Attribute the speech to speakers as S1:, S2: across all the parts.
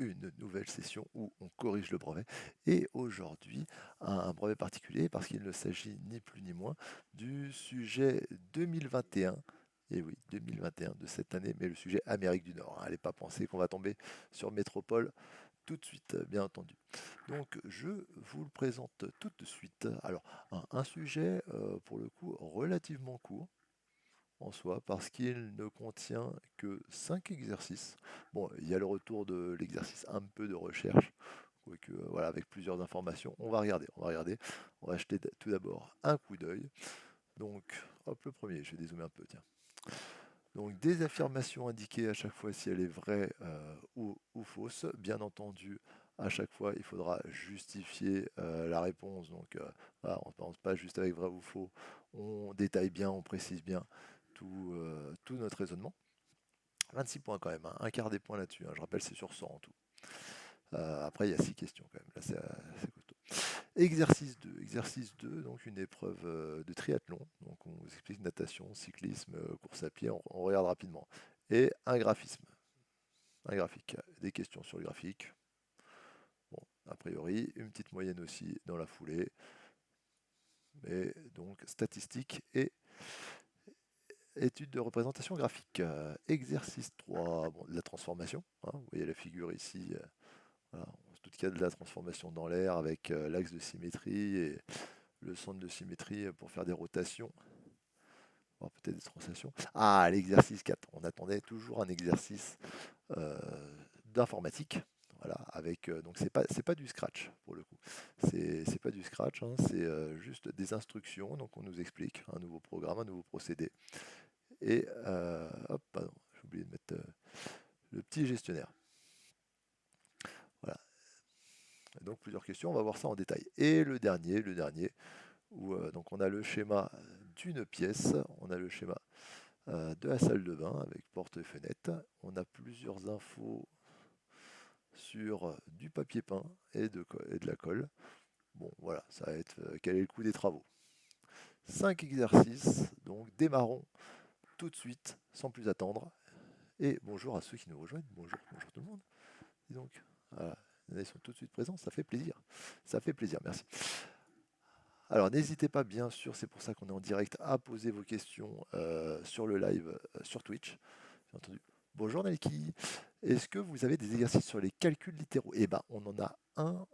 S1: une nouvelle session où on corrige le brevet. Et aujourd'hui, un brevet particulier parce qu'il ne s'agit ni plus ni moins du sujet 2021. Et oui, 2021 de cette année, mais le sujet Amérique du Nord. Allez pas penser qu'on va tomber sur Métropole tout de suite, bien entendu. Donc je vous le présente tout de suite. Alors, un sujet pour le coup relativement court en soi, parce qu'il ne contient que 5 exercices. Bon, il y a le retour de l'exercice un peu de recherche, quoique, voilà, avec plusieurs informations. On va regarder. On va jeter tout d'abord un coup d'œil. Donc, hop, le premier, je vais dézoomer un peu, tiens. Donc, des affirmations indiquées à chaque fois si elle est vraie ou fausse. Bien entendu, à chaque fois, il faudra justifier la réponse. Donc, voilà, on ne pense pas juste avec vrai ou faux. On détaille bien, on précise bien tout notre raisonnement. 26 points quand même, hein, un quart des points là-dessus. Hein, je rappelle, c'est sur 100 en tout. Après, il y a 6 questions quand même. Là, c'est costaud. Exercice 2, donc une épreuve de triathlon. Donc, on vous explique natation, cyclisme, course à pied. On regarde rapidement. Et un graphisme, un graphique. Des questions sur le graphique. Bon, a priori, une petite moyenne aussi dans la foulée. Mais donc, statistiques et étude de représentation graphique. Exercice 3, bon, de la transformation. Hein, vous voyez la figure ici. Voilà, on se doute qu'il y a de la transformation dans l'air avec l'axe de symétrie et le centre de symétrie pour faire des rotations. Voire peut-être des translations. Ah, l'exercice 4. On attendait toujours un exercice euh, d'informatique. Voilà, avec donc c'est pas du scratch pour le coup. C'est pas du scratch, hein, c'est juste des instructions. Donc on nous explique un nouveau programme, un nouveau procédé. Et hop, pardon, j'ai oublié de mettre le petit gestionnaire. Voilà. Donc plusieurs questions, on va voir ça en détail. Et le dernier, où donc on a le schéma d'une pièce, on a le schéma de la salle de bain avec porte et fenêtre. On a plusieurs infos sur du papier peint et de la colle. Bon, voilà, ça va être quel est le coût des travaux. 5 exercices, donc démarrons tout de suite, sans plus attendre. Et bonjour à ceux qui nous rejoignent. Bonjour tout le monde. Dis donc, voilà, ils sont tout de suite présents, ça fait plaisir. Ça fait plaisir, merci. Alors n'hésitez pas, bien sûr, c'est pour ça qu'on est en direct, à poser vos questions sur le live sur Twitch. Bien entendu. Bonjour Nelki, est-ce que vous avez des exercices sur les calculs littéraux? Eh ben, on en a un,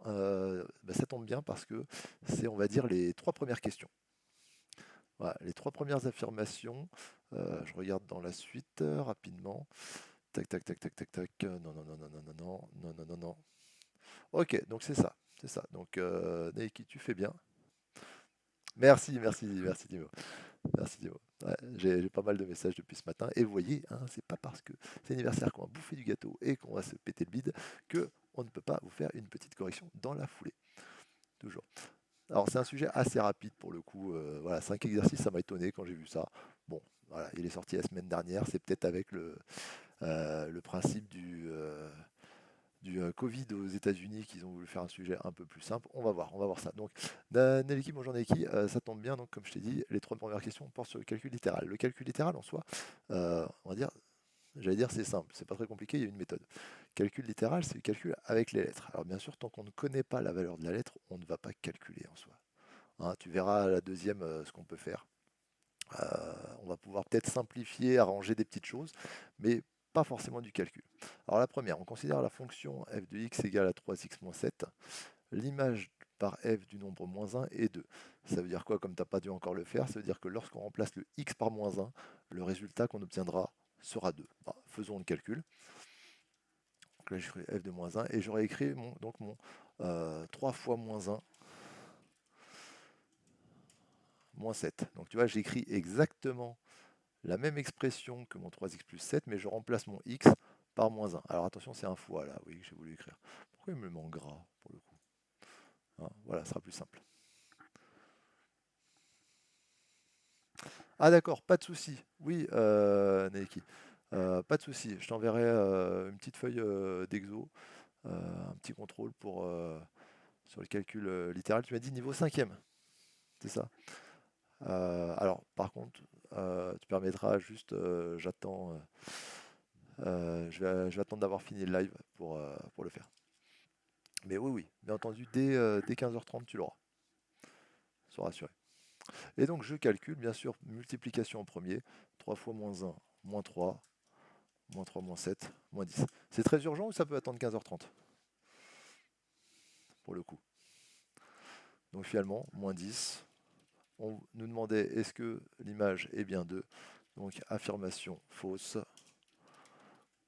S1: ça tombe bien parce que c'est, on va dire, les 3 premières questions. Voilà, les 3 premières affirmations. Je regarde dans la suite rapidement. Tac, tac, tac, tac, tac, tac. Non, non, non, non, non, non, non, non, non, non, non. Ok, donc c'est ça, c'est ça. Donc Nelki, tu fais bien. Merci, merci, merci Timo. Merci Timo. Ouais, j'ai pas mal de messages depuis ce matin. Et vous voyez, hein, c'est pas parce que c'est l'anniversaire qu'on va bouffer du gâteau et qu'on va se péter le bide que on ne peut pas vous faire une petite correction dans la foulée. Toujours. Alors c'est un sujet assez rapide pour le coup. Voilà, 5 exercices, ça m'a étonné quand j'ai vu ça. Bon, voilà, il est sorti la semaine dernière. C'est peut-être avec le principe du Covid aux États-Unis qu'ils ont voulu faire un sujet un peu plus simple. On va voir ça. Donc, Neliki, bonjour Neliki, ça tombe bien. Donc, comme je t'ai dit, les 3 premières questions portent sur le calcul littéral. Le calcul littéral en soi, on va dire, j'allais dire c'est simple, c'est pas très compliqué, il y a une méthode. Calcul littéral, c'est le calcul avec les lettres. Alors, bien sûr, tant qu'on ne connaît pas la valeur de la lettre, on ne va pas calculer en soi. Hein, tu verras à la deuxième ce qu'on peut faire. On va pouvoir peut-être simplifier, arranger des petites choses, mais pas forcément du calcul. Alors la première, on considère la fonction f de x égale à 3x moins 7. L'image par f du nombre moins 1 est 2. Ça veut dire quoi, comme tu n'as pas dû encore le faire? Ça veut dire que lorsqu'on remplace le x par moins 1, le résultat qu'on obtiendra sera 2. Bah, faisons le calcul. Donc là, je ferai f de moins 1 et j'aurais écrit donc mon 3 fois moins 1 moins 7. Donc tu vois, j'écris exactement la même expression que mon 3x plus 7, mais je remplace mon x par moins 1. Alors attention, c'est un fois là, oui, que j'ai voulu écrire. Pourquoi il me le met en gras pour le coup? Hein, voilà, ça sera plus simple. Ah d'accord, pas de souci. Oui, Naiki, pas de souci. Je t'enverrai une petite feuille d'exo, un petit contrôle sur le calcul littéral. Tu m'as dit niveau 5e, c'est ça? Alors, par contre, tu permettras juste, j'attends Je vais attendre d'avoir fini le live pour le faire. Mais oui, oui, bien entendu, dès 15h30, tu l'auras. Sois rassuré. Et donc, je calcule, bien sûr, multiplication en premier. 3 fois moins 1, moins 3, moins 3, moins 7, moins 10. C'est très urgent ou ça peut attendre 15h30 pour le coup? Donc finalement, moins 10. On nous demandait est-ce que l'image est bien 2. Donc affirmation fausse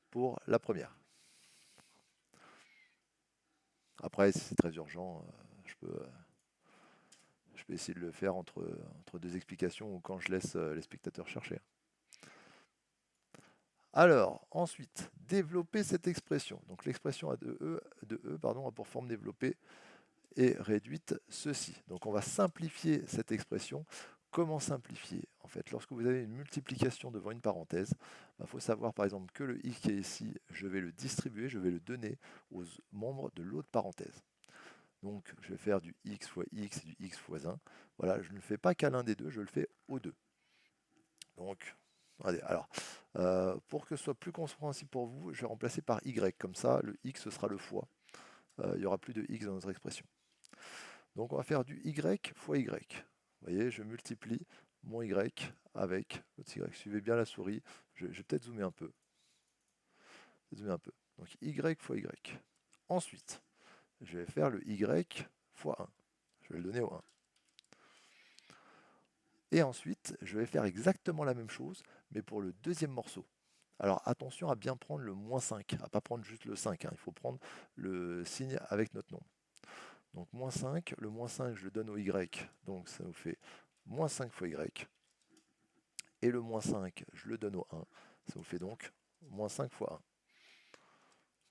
S1: pour la première. Après, si c'est très urgent, je peux essayer de le faire entre deux explications ou quand je laisse les spectateurs chercher. Alors, ensuite, développer cette expression. Donc l'expression de E pardon, a pour forme développée et réduite ceci. Donc on va simplifier cette expression. Comment simplifier? En fait, lorsque vous avez une multiplication devant une parenthèse, il faut savoir par exemple que le i qui est ici, je vais le distribuer, je vais le donner aux membres de l'autre parenthèse. Donc je vais faire du x fois x et du x fois 1. Voilà, je ne fais pas qu'à l'un des deux, je le fais aux deux. Donc, allez, alors, pour que ce soit plus compréhensible pour vous, je vais remplacer par y. Comme ça, le x ce sera le fois. Il n'y aura plus de x dans notre expression. Donc on va faire du y fois y. Vous voyez, je multiplie mon y avec l'autre y. Suivez bien la souris. Je vais peut-être zoomer un peu. Donc y fois y. Ensuite, je vais faire le y fois 1. Je vais le donner au 1. Et ensuite, je vais faire exactement la même chose, mais pour le deuxième morceau. Alors attention à bien prendre le moins 5, à ne pas prendre juste le 5. Il faut prendre le signe avec notre nombre. Donc moins 5, le moins 5 je le donne au y, donc ça nous fait moins 5 fois y. Et le moins 5 je le donne au 1, ça nous fait donc moins 5 fois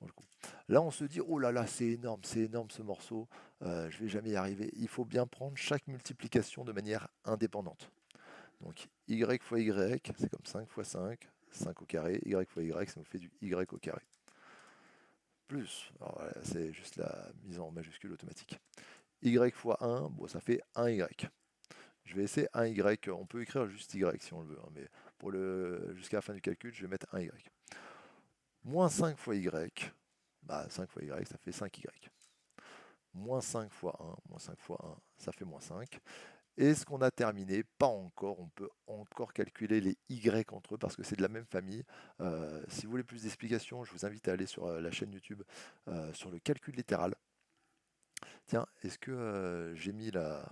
S1: 1. Là on se dit, oh là là c'est énorme ce morceau, je vais jamais y arriver. Il faut bien prendre chaque multiplication de manière indépendante. Donc y fois y, c'est comme 5 fois 5, 5 au carré, y fois y, ça nous fait du y au carré. Plus, alors voilà, c'est juste la mise en majuscule automatique. Y fois 1, bon, ça fait 1y. Je vais essayer 1y, on peut écrire juste y si on le veut, hein, mais jusqu'à la fin du calcul, je vais mettre 1y. Moins 5 fois y, bah 5 fois y, ça fait 5y. Moins 5 fois 1, ça fait moins 5. Est-ce qu'on a terminé? Pas encore. On peut encore calculer les y entre eux parce que c'est de la même famille. Si vous voulez plus d'explications, je vous invite à aller sur la chaîne YouTube sur le calcul littéral. Tiens, est-ce que j'ai mis la...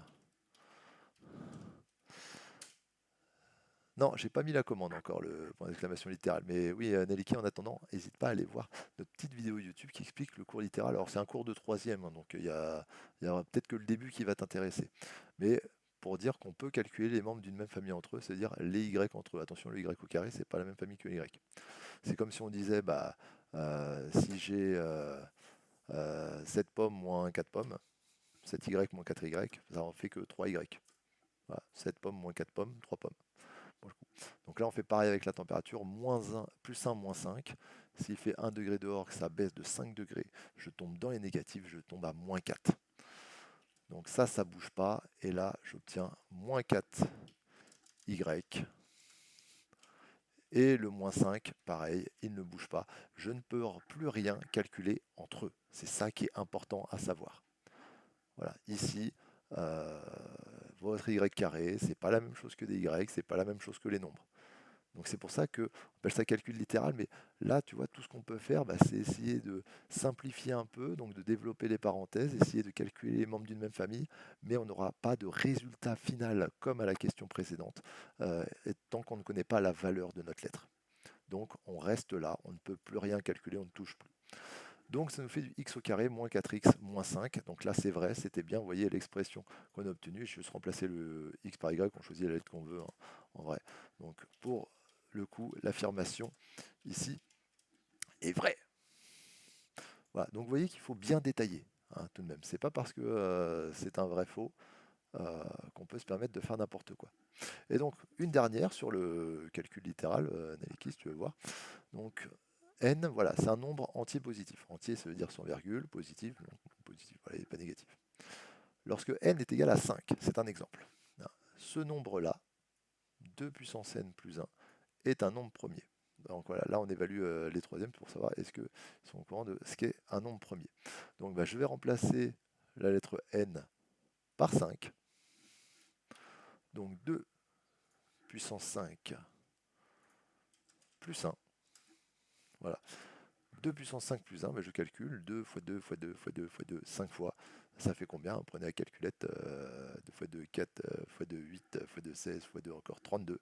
S1: Non, j'ai pas mis la commande encore, le point d'exclamation littéral. Mais oui, Neliki, en attendant, n'hésite pas à aller voir notre petite vidéo YouTube qui explique le cours littéral. Alors c'est un cours de troisième, hein, donc il y aura peut-être que le début qui va t'intéresser. Mais pour dire qu'on peut calculer les membres d'une même famille entre eux, c'est-à-dire les y entre eux. Attention, le y au carré, c'est pas la même famille que le y. C'est comme si on disait, bah, si j'ai 7 pommes moins 4 pommes, 7y moins 4y, ça en fait que 3y. Voilà, 7 pommes moins 4 pommes, 3 pommes. Donc là, on fait pareil avec la température, moins 1, plus 1, moins 5. S'il fait 1 degré dehors, que ça baisse de 5 degrés, je tombe dans les négatifs, je tombe à moins 4. Donc ça ne bouge pas. Et là, j'obtiens moins 4y. Et le moins 5, pareil, il ne bouge pas. Je ne peux plus rien calculer entre eux. C'est ça qui est important à savoir. Voilà, ici, votre y carré, c'est pas la même chose que des y, c'est pas la même chose que les nombres. Donc c'est pour ça qu'on appelle ça calcul littéral, mais là, tu vois, tout ce qu'on peut faire, bah, c'est essayer de simplifier un peu, donc de développer les parenthèses, essayer de calculer les membres d'une même famille, mais on n'aura pas de résultat final comme à la question précédente, tant qu'on ne connaît pas la valeur de notre lettre. Donc on reste là, on ne peut plus rien calculer, on ne touche plus. Donc ça nous fait du x au carré moins 4x moins 5. Donc là c'est vrai, c'était bien, vous voyez l'expression qu'on a obtenue. Je vais juste remplacer le x par y, on choisit la lettre qu'on veut en vrai. Donc pour le coup, l'affirmation ici est vraie. Voilà, donc vous voyez qu'il faut bien détailler hein, tout de même. C'est pas parce que c'est un vrai faux qu'on peut se permettre de faire n'importe quoi. Et donc une dernière sur le calcul littéral, Nelly, si tu veux voir. Donc n, voilà, c'est un nombre entier positif. Entier, ça veut dire sans virgule, positif, non, positif, voilà, il n'est pas négatif. Lorsque n est égal à 5, c'est un exemple. Ce nombre-là, 2 puissance n plus 1, est un nombre premier. Donc voilà, là on évalue les troisièmes pour savoir est-ce qu'ils sont au courant de ce qu'est un nombre premier. Donc bah, je vais remplacer la lettre n par 5. Donc 2 puissance 5 plus 1. Voilà. 2 puissance 5 plus 1, bah, je calcule 2 fois 2 fois 2 fois 2 fois 2, 5 fois. Ça fait combien? Prenez la calculette, 2 fois 2, 4 fois 2, 8 fois 2, 16 fois 2, encore 32.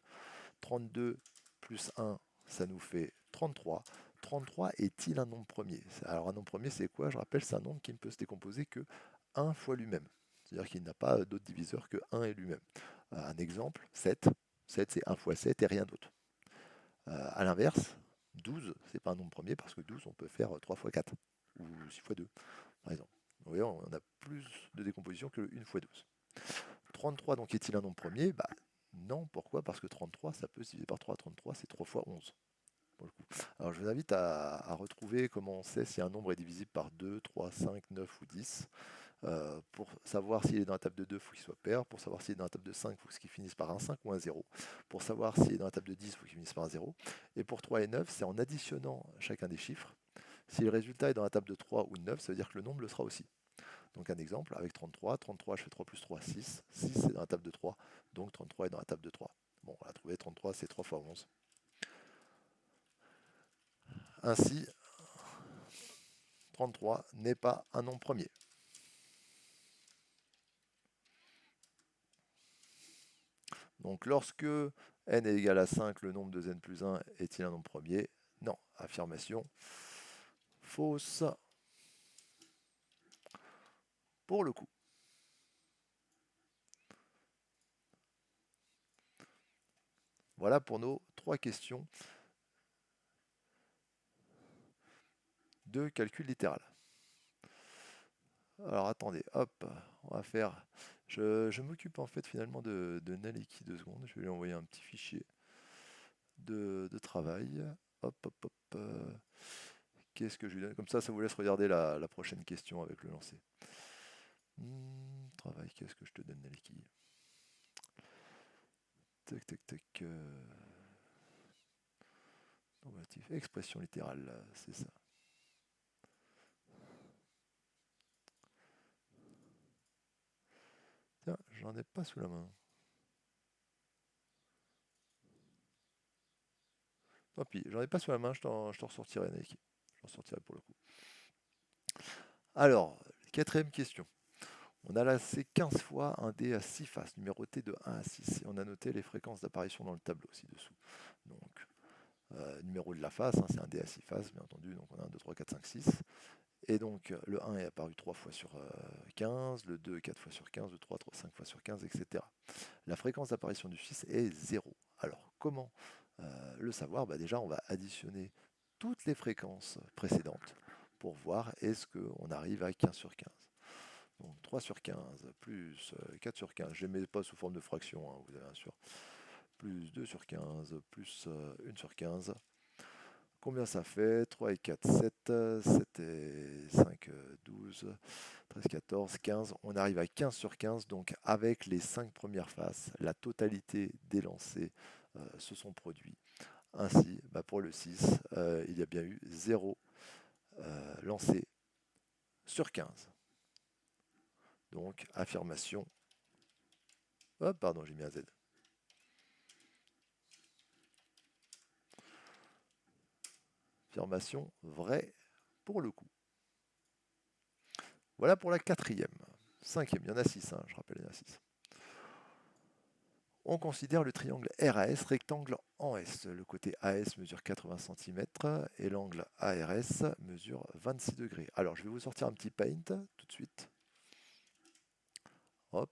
S1: 32 plus 1, ça nous fait 33. 33 est-il un nombre premier? Alors un nombre premier, c'est quoi? Je rappelle, c'est un nombre qui ne peut se décomposer que 1 fois lui-même. C'est-à-dire qu'il n'a pas d'autre diviseur que 1 et lui-même. Un exemple, 7. 7, c'est 1 fois 7 et rien d'autre. À l'inverse, 12, c'est pas un nombre premier parce que 12, on peut faire 3 fois 4 ou 6 fois 2, par exemple. Vous voyez, on a plus de décomposition que 1 fois 12. 33, donc, est-il un nombre premier? Bah, non, pourquoi? Parce que 33, ça peut se diviser par 3. 33, c'est 3 fois 11. Pour le coup. Alors, je vous invite à retrouver comment on sait si un nombre est divisible par 2, 3, 5, 9 ou 10. Pour savoir s'il est dans la table de 2, il faut qu'il soit pair. Pour savoir s'il est dans la table de 5, il faut qu'il finisse par un 5 ou un 0. Pour savoir s'il est dans la table de 10, il faut qu'il finisse par un 0. Et pour 3 et 9, c'est en additionnant chacun des chiffres. Si le résultat est dans la table de 3 ou de 9, ça veut dire que le nombre le sera aussi. Donc un exemple, avec 33, 33 je fais 3 plus 3, 6. 6 c'est dans la table de 3, donc 33 est dans la table de 3. Bon, on va trouver 33, c'est 3 fois 11. Ainsi, 33 n'est pas un nombre premier. Donc lorsque n est égal à 5, le nombre de n plus 1 est-il un nombre premier? Non. Affirmation fausse pour le coup. Voilà pour nos 3 questions de calcul littéral. Alors attendez, hop, on va faire... Je m'occupe en fait finalement de Naleki 2 secondes. Je vais lui envoyer un petit fichier de travail. Hop, hop, hop. Qu'est-ce que je lui donne? Comme ça vous laisse regarder la prochaine question avec le lancer. Travail, qu'est-ce que je te donne, Naleki? Tac, tac, tac. Normatif, expression littérale, c'est ça. Tiens, j'en ai pas sous la main. Tant pis, j'en ai pas sous la main, je t'en ressortirai, Naleki. Je t'en ressortirai pour le coup. Alors, quatrième question. On a lancé 15 fois un dé à 6 faces, numéroté de 1 à 6. Et on a noté les fréquences d'apparition dans le tableau ci-dessous. Donc, numéro de la face, hein, c'est un dé à 6 faces, bien entendu. Donc, on a 1, 2, 3, 4, 5, 6. Et donc, le 1 est apparu 3 fois sur 15, le 2, 4 fois sur 15, le 3, 5 fois sur 15, etc. La fréquence d'apparition du 6 est 0. Alors, comment le savoir? Déjà, on va additionner toutes les fréquences précédentes pour voir est-ce qu'on arrive à 15 sur 15. Donc 3 sur 15 plus 4 sur 15, je ne les mets pas sous forme de fraction, hein, vous avez bien sûr. Plus 2 sur 15 plus 1 sur 15. Combien ça fait? 3 et 4, 7. 7 et 5, 12. 13, 14, 15. On arrive à 15 sur 15. Donc avec les 5 premières faces, la totalité des lancers se sont produits. Ainsi, pour le 6, il y a bien eu 0 lancé sur 15. Donc, affirmation. Hop, pardon, j'ai mis un Z. Affirmation vraie pour le coup. Voilà pour la quatrième. Cinquième, il y en a 6, hein, je rappelle, il y en a 6. On considère le triangle RAS rectangle en S. Le côté AS mesure 80 cm et l'angle ARS mesure 26 degrés. Alors, je vais vous sortir un petit paint tout de suite. Hop.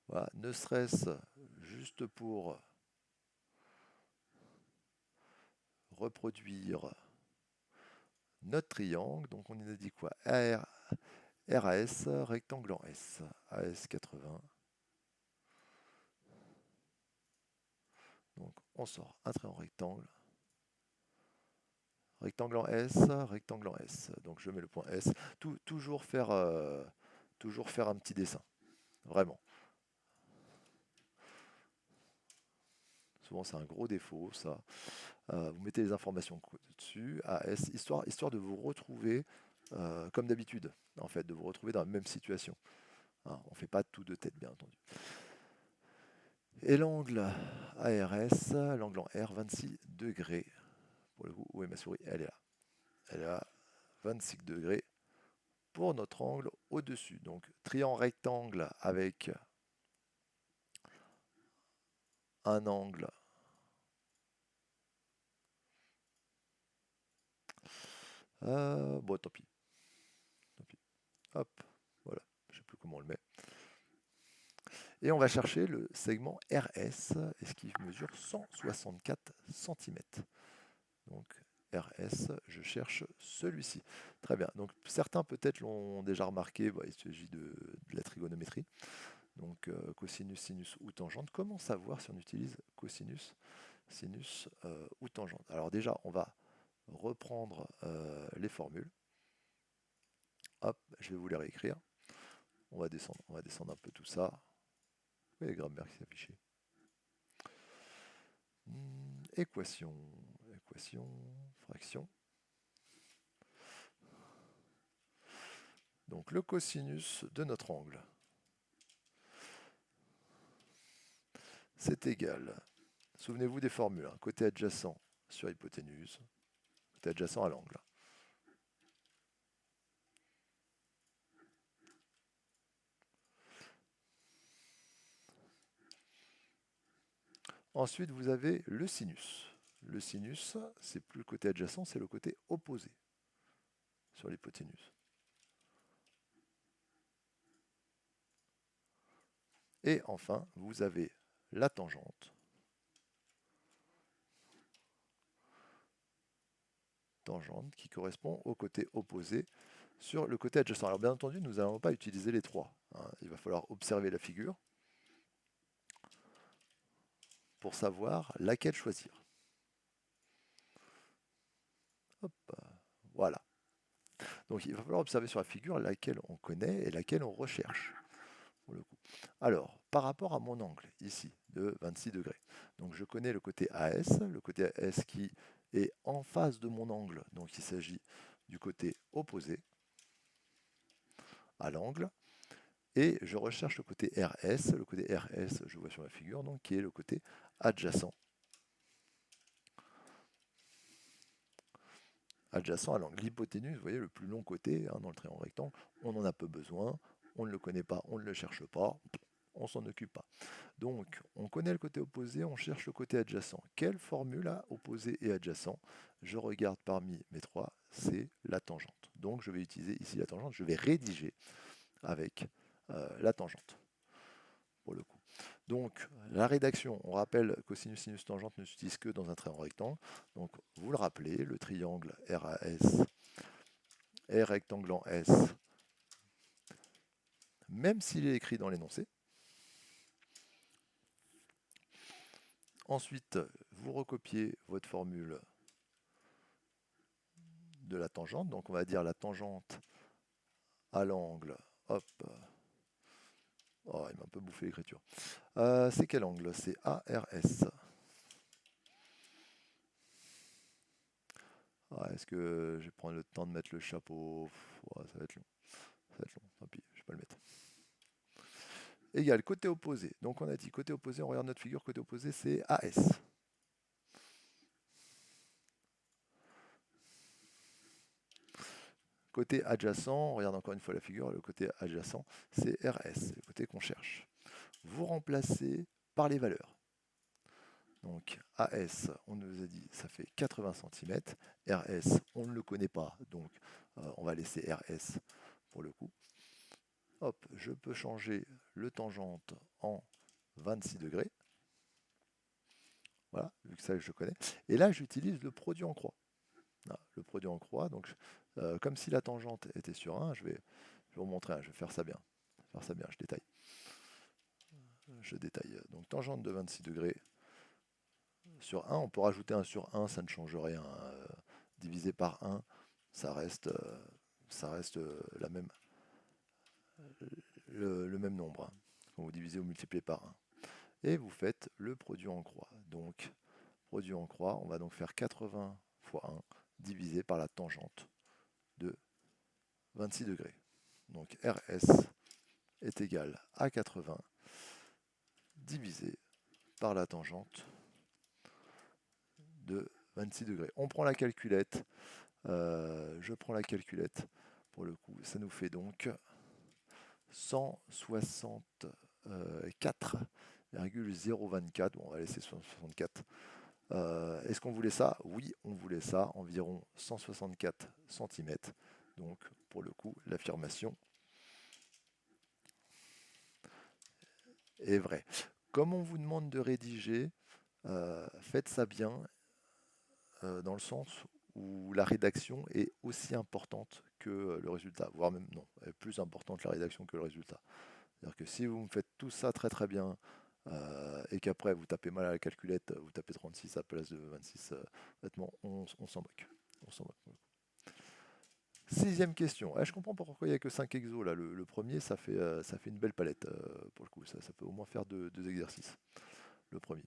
S1: Voilà, ne serait-ce juste pour reproduire notre triangle. Donc, on a dit quoi? RAS, rectangle en S. AS 80. Donc, on sort un trait en rectangle. Rectangle en S, rectangle en S. Donc, je mets le point S. Toujours faire un petit dessin. Vraiment. Souvent, c'est un gros défaut, ça. vous mettez les informations dessus, AS, histoire de vous retrouver comme d'habitude, en fait, de vous retrouver dans la même situation. Hein, on ne fait pas tout de tête, bien entendu. Et l'angle ARS, l'angle en R, 26 degrés. Pour le coup, où est ma souris? Elle est là. Elle est à 26 degrés pour notre angle au-dessus. Donc, triangle rectangle avec un angle. Bon, tant pis. Tant pis. Hop, voilà. Je ne sais plus comment on le met. Et on va chercher le segment RS, et ce qui mesure 164 cm. Donc RS, je cherche celui-ci. Très bien. Donc certains peut-être l'ont déjà remarqué, il s'agit de la trigonométrie. Donc cosinus, sinus ou tangente. Comment savoir si on utilise cosinus, sinus ou tangente? Alors déjà, on va reprendre les formules. Hop, je vais vous les réécrire. On va descendre un peu tout ça. Oui, les grammaires qui s'affichaient. Équation, fraction. Donc le cosinus de notre angle, c'est égal. Souvenez-vous des formules, hein, côté adjacent sur hypoténuse, côté adjacent à l'angle. Ensuite, vous avez le sinus. Le sinus, c'est plus le côté adjacent, c'est le côté opposé sur l'hypoténuse. Et enfin, vous avez la tangente. Tangente qui correspond au côté opposé sur le côté adjacent. Alors bien entendu, nous n'allons pas utiliser les trois. Hein. Il va falloir observer la figure pour savoir laquelle choisir. Hop, voilà. Donc il va falloir observer sur la figure laquelle on connaît et laquelle on recherche. Pour le coup. Alors, par rapport à mon angle, ici, de 26 degrés, donc je connais le côté AS, le côté AS qui est en face de mon angle, donc il s'agit du côté opposé à l'angle, et je recherche le côté RS, je vois sur la figure, donc qui est le côté adjacent. Adjacent à l'angle. L'hypoténuse, vous voyez, le plus long côté dans le triangle rectangle, on en a peu besoin, on ne le connaît pas, on ne le cherche pas, on s'en occupe pas. Donc, on connaît le côté opposé, on cherche le côté adjacent. Quelle formule a opposé et adjacent? Je regarde parmi mes trois, c'est la tangente. Donc, je vais utiliser ici la tangente, je vais rédiger avec la tangente, pour le coup. Donc, la rédaction, on rappelle cosinus, sinus, tangente ne s'utilise que dans un triangle rectangle. Donc, vous le rappelez, le triangle RAS est rectangle en S, même s'il est écrit dans l'énoncé. Ensuite, vous recopiez votre formule de la tangente. Donc, on va dire la tangente à l'angle. Hop. Oh, il m'a un peu bouffé l'écriture. C'est quel angle? C'est ARS. Ah, est-ce que je vais prendre le temps de mettre le chapeau? Ça va être long. Ça va être long. Tant pis, je vais pas le mettre. Égal, côté opposé. Donc on a dit côté opposé, on regarde notre figure, côté opposé c'est AS. Côté adjacent, on regarde encore une fois la figure, le côté adjacent c'est RS, c'est le côté qu'on cherche. Vous remplacez par les valeurs. Donc AS, on nous a dit ça fait 80 cm. RS, on ne le connaît pas, donc on va laisser RS pour le coup. Hop, je peux changer le tangente en 26 degrés. Voilà, vu que ça je connais. Et là, j'utilise le produit en croix. Voilà, le produit en croix, donc comme si la tangente était sur 1, je vais vous montrer, je vais faire ça bien. Je détaille. Je détaille. Donc tangente de 26 degrés sur 1, on peut rajouter 1 sur 1, ça ne change rien. Divisé par 1, ça reste la même, le même nombre. Quand vous divisez ou multipliez par 1. Et vous faites le produit en croix. Donc, produit en croix, on va donc faire 80 fois 1 divisé par la tangente de 26 degrés. Donc RS est égal à 80 divisé par la tangente de 26 degrés. On prend la calculette. Je prends la calculette. Pour le coup, ça nous fait donc 164,024. Bon, on va laisser 164. Est-ce qu'on voulait ça? Oui, on voulait ça, environ 164 cm. Donc, pour le coup, l'affirmation est vraie. Comme on vous demande de rédiger, faites ça bien, dans le sens où la rédaction est aussi importante que le résultat, voire même non, elle est plus importante la rédaction que le résultat. C'est-à-dire que si vous me faites tout ça très très bien, et qu'après vous tapez mal à la calculette, vous tapez 36 à la place de 26, honnêtement, on s'en moque. On s'en moque. Sixième question. Je comprends pas pourquoi il n'y a que 5 exos là. Le premier, ça fait une belle palette, pour le coup. Ça peut au moins faire deux exercices. Le premier.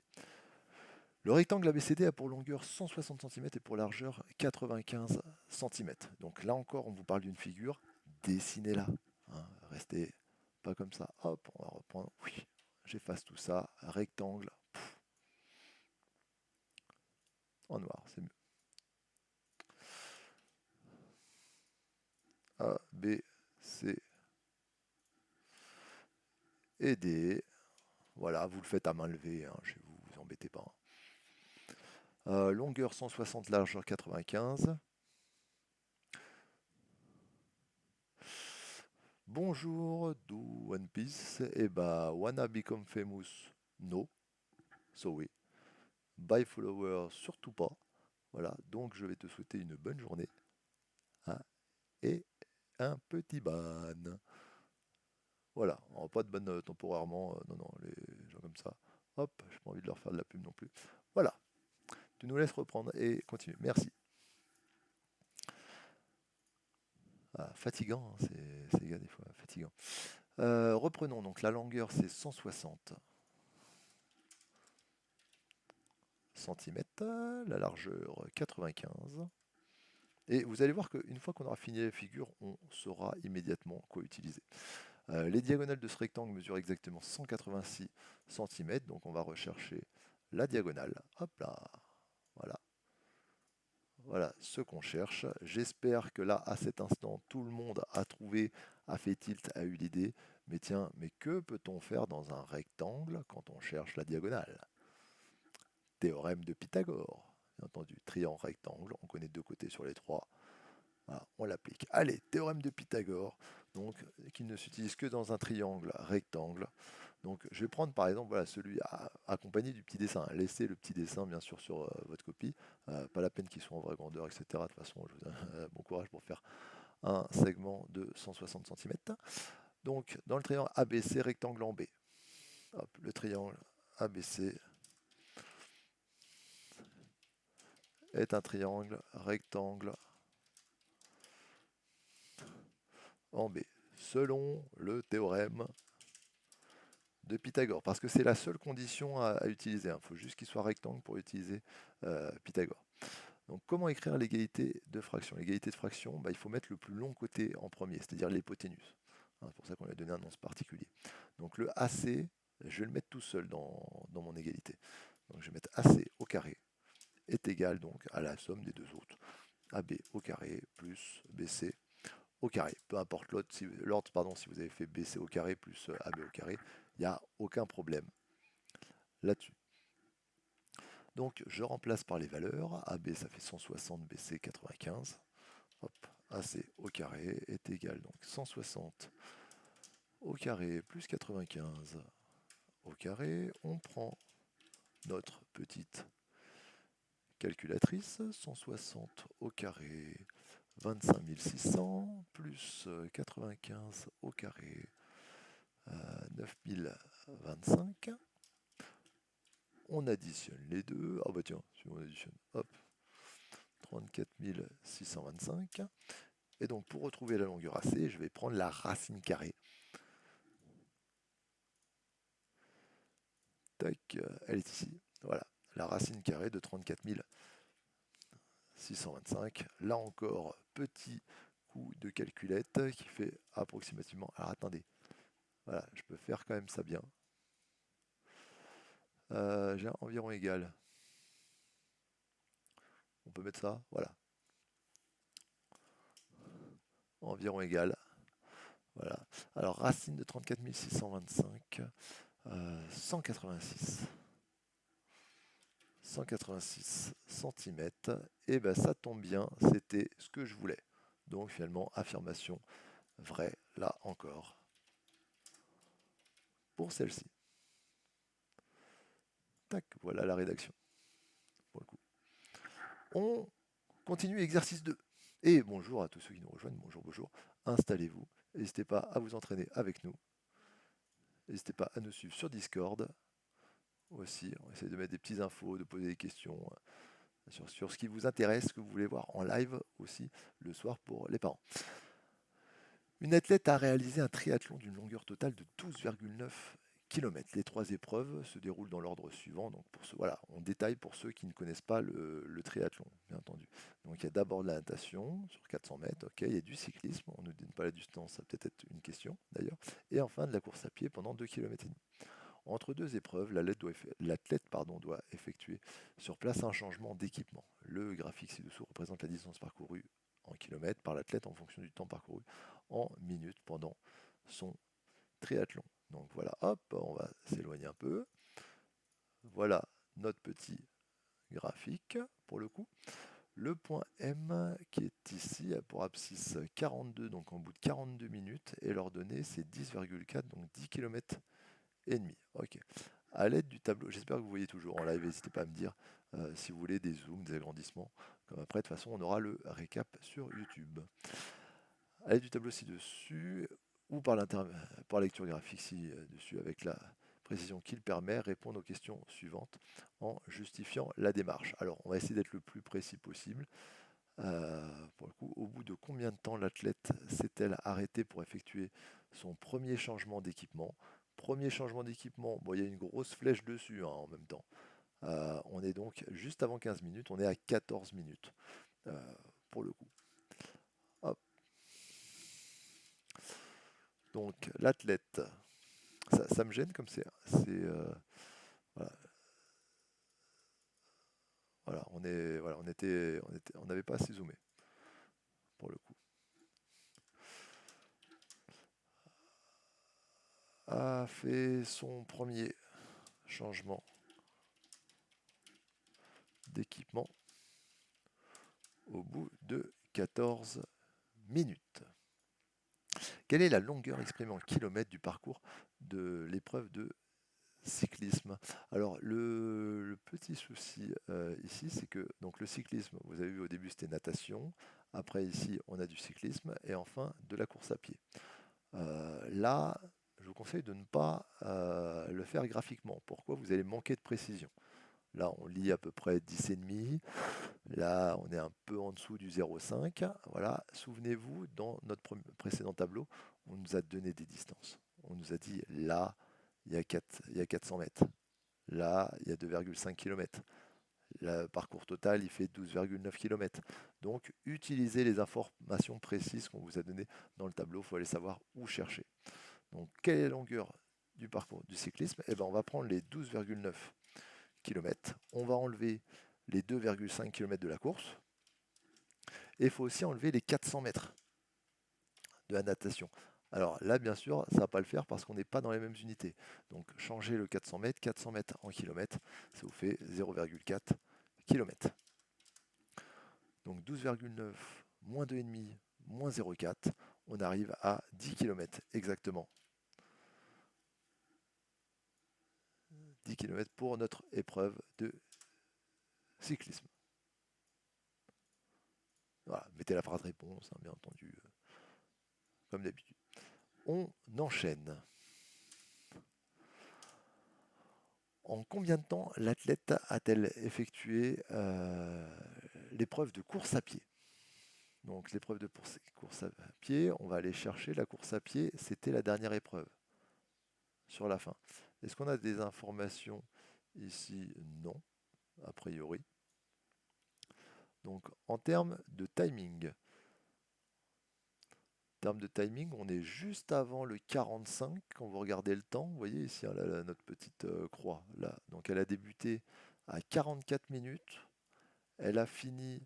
S1: Le rectangle ABCD a pour longueur 160 cm et pour largeur 95 cm. Donc là encore, on vous parle d'une figure. Dessinez-la. Hein. Restez pas comme ça. Hop, on va reprendre. Oui, j'efface tout ça. Rectangle. En noir, c'est mieux. A, B, C et D. Voilà, vous le faites à main levée. Hein, je vous embêtez pas. Longueur 160, largeur 95. Bonjour, do One Piece. Eh bah, wanna become famous? No. So oui. Buy followers, surtout pas. Voilà, donc je vais te souhaiter une bonne journée. Hein, et un petit ban. Voilà, alors, pas de ban temporairement. Non, non, les gens comme ça. Hop, j'ai pas envie de leur faire de la pub non plus. Voilà, tu nous laisses reprendre et continuer. Merci. Ah, fatigant, hein, ces gars des fois, fatigant. Reprenons, donc la longueur c'est 160 cm, la largeur 95. Et vous allez voir qu'une fois qu'on aura fini la figure, on saura immédiatement quoi utiliser. Les diagonales de ce rectangle mesurent exactement 186 cm, donc on va rechercher la diagonale. Hop là, voilà. Voilà ce qu'on cherche. J'espère que là, à cet instant, tout le monde a trouvé, a fait tilt, a eu l'idée. Mais tiens, mais que peut-on faire dans un rectangle quand on cherche la diagonale? Théorème de Pythagore, bien entendu. Triangle, rectangle, on connaît deux côtés sur les trois. Voilà, on l'applique. Allez, théorème de Pythagore, donc qui ne s'utilise que dans un triangle rectangle. Donc je vais prendre par exemple voilà, celui accompagné du petit dessin. Laissez le petit dessin bien sûr sur votre copie. Pas la peine qu'il soit en vraie grandeur, etc. De toute façon, je vous donne bon courage pour faire un segment de 160 cm. Donc dans le triangle ABC, rectangle en B. Hop, le triangle ABC est un triangle rectangle en B, selon le théorème de Pythagore, parce que c'est la seule condition à utiliser. Il faut juste qu'il soit rectangle pour utiliser Pythagore. Donc comment écrire l'égalité de fraction? L'égalité de fraction, il faut mettre le plus long côté en premier, c'est-à-dire l'hypoténuse. C'est pour ça qu'on lui a donné un nom particulier. Donc le AC, je vais le mettre tout seul dans mon égalité. Donc je vais mettre AC au carré est égal donc à la somme des deux autres. AB au carré plus BC au carré. Peu importe l'ordre, si vous avez fait BC au carré plus AB au carré, il n'y a aucun problème là-dessus. Donc je remplace par les valeurs. AB ça fait 160, BC 95. Hop, AC au carré est égal donc 160 au carré plus 95 au carré. On prend notre petite calculatrice, 160 au carré 25 600 plus 95 au carré 9025. On additionne les deux. Ah bah tiens, si on additionne, hop, 34 625. Et donc pour retrouver la longueur AC, je vais prendre la racine carrée. Tac, elle est ici. Voilà, la racine carrée de 34 625. Là encore, petit coup de calculette qui fait approximativement... Alors attendez, voilà, je peux faire quand même ça bien. J'ai environ égal. On peut mettre ça, voilà. Environ égal. Voilà. Alors, racine de 34 625, 186. 186 cm. Et ben ça tombe bien, c'était ce que je voulais. Donc finalement, affirmation vraie, là encore, pour celle-ci. Tac, voilà la rédaction. Pour le coup. On continue exercice 2. Et bonjour à tous ceux qui nous rejoignent, bonjour, bonjour. Installez-vous, n'hésitez pas à vous entraîner avec nous. N'hésitez pas à nous suivre sur Discord aussi. On essaie de mettre des petites infos, de poser des questions sur ce qui vous intéresse, ce que vous voulez voir en live aussi le soir pour les parents. Une athlète a réalisé un triathlon d'une longueur totale de 12,9 km. Les 3 épreuves se déroulent dans l'ordre suivant. Donc voilà, on détaille pour ceux qui ne connaissent pas le triathlon, bien entendu. Donc il y a d'abord de la natation sur 400 mètres, ok, il y a du cyclisme, on ne nous donne pas la distance, ça peut être une question d'ailleurs, et enfin de la course à pied pendant 2,5 km. Entre deux épreuves, l'athlète doit effectuer sur place un changement d'équipement. Le graphique ci-dessous représente la distance parcourue en kilomètres par l'athlète en fonction du temps parcouru en minutes pendant son triathlon. Donc voilà, hop, on va s'éloigner un peu. Voilà notre petit graphique pour le coup. Le point M qui est ici a pour abscisse 42, donc en bout de 42 minutes, et l'ordonnée c'est 10,4, donc 10 km et demi. Ok. À l'aide du tableau, j'espère que vous voyez toujours en live, n'hésitez pas à me dire si vous voulez des zooms, des agrandissements. Comme après, de toute façon, on aura le récap sur YouTube. À l'aide du tableau ci-dessus, ou par lecture graphique ci-dessus, avec la précision qu'il permet, répondre aux questions suivantes en justifiant la démarche. Alors, on va essayer d'être le plus précis possible. Pour le coup, au bout de combien de temps l'athlète s'est-elle arrêtée pour effectuer son premier changement d'équipement? Premier changement d'équipement, bon, il y a une grosse flèche dessus en même temps. On est donc juste avant 15 minutes, on est à 14 minutes pour le coup. Hop. Donc l'athlète, ça me gêne comme c'est voilà. Voilà, on n'avait pas assez zoomé pour le coup. A fait son premier changement d'équipement au bout de 14 minutes. Quelle est la longueur exprimée en kilomètres du parcours de l'épreuve de cyclisme? Alors le petit souci ici, c'est que donc le cyclisme, vous avez vu au début c'était natation, après ici on a du cyclisme et enfin de la course à pied. Là, je vous conseille de ne pas le faire graphiquement. Pourquoi? Vous allez manquer de précision. Là, on lit à peu près 10,5. Là, on est un peu en dessous du 0,5. Voilà. Souvenez-vous, dans notre précédent tableau, on nous a donné des distances. On nous a dit là, il y a 400 mètres. Là, il y a 2,5 km. Le parcours total, il fait 12,9 km. Donc, utilisez les informations précises qu'on vous a données dans le tableau. Il faut aller savoir où chercher. Donc, quelle est la longueur du parcours du cyclisme? Eh ben, on va prendre les 12,9 km. On va enlever les 2,5 km de la course. Et il faut aussi enlever les 400 mètres de la natation. Alors là, bien sûr, ça ne va pas le faire parce qu'on n'est pas dans les mêmes unités. Donc, changez le 400 mètres en kilomètres, ça vous fait 0,4 km. Donc 12,9 moins 2,5 moins 0,4, on arrive à 10 km exactement. 10 km pour notre épreuve de cyclisme. Voilà, mettez la phrase réponse, hein, bien entendu, comme d'habitude. On enchaîne. En combien de temps l'athlète a-t-elle effectué l'épreuve de course à pied? Donc l'épreuve de course à pied, on va aller chercher la course à pied, c'était la dernière épreuve sur la fin. Est-ce qu'on a des informations ici? Non. a priori. Donc en termes de timing, on est juste avant le 45. Quand vous regardez le temps, vous voyez ici hein, là, notre petite croix là. Donc elle a débuté à 44 minutes. Elle a fini.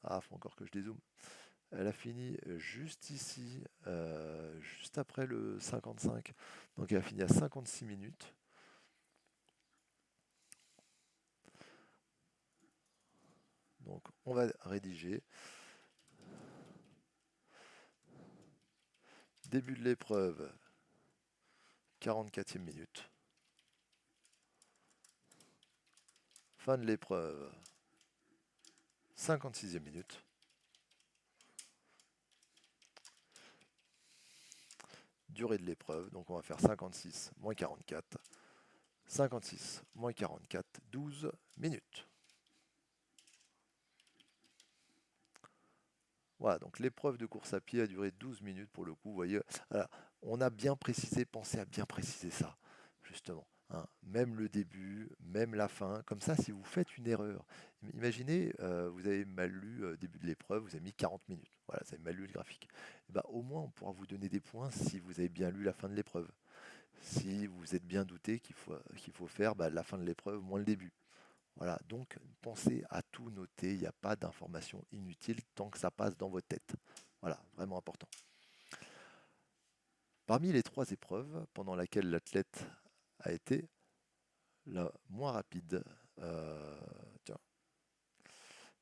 S1: Ah, faut encore que je dézoome. Elle a fini juste ici, juste après le 55. Donc elle a fini à 56 minutes. Donc on va rédiger. Début de l'épreuve, 44e minute. Fin de l'épreuve, 56e minute. Durée de l'épreuve, donc on va faire 56 moins 44. 56 moins 44, 12 minutes. Voilà, donc l'épreuve de course à pied a duré 12 minutes pour le coup. Vous voyez, alors, on a bien précisé, pensez à bien préciser ça, justement. Hein. Même le début, même la fin. Comme ça, si vous faites une erreur, imaginez, vous avez mal lu début de l'épreuve, vous avez mis 40 minutes. Voilà, vous avez mal lu le graphique. Et bah, au moins, on pourra vous donner des points si vous avez bien lu la fin de l'épreuve. Si vous êtes bien douté qu'il faut faire bah, la fin de l'épreuve moins le début. Voilà, donc pensez à tout noter, il n'y a pas d'informations inutiles tant que ça passe dans votre tête. Voilà, vraiment important. Parmi les 3 épreuves pendant laquelle l'athlète a été la moins rapide, tiens.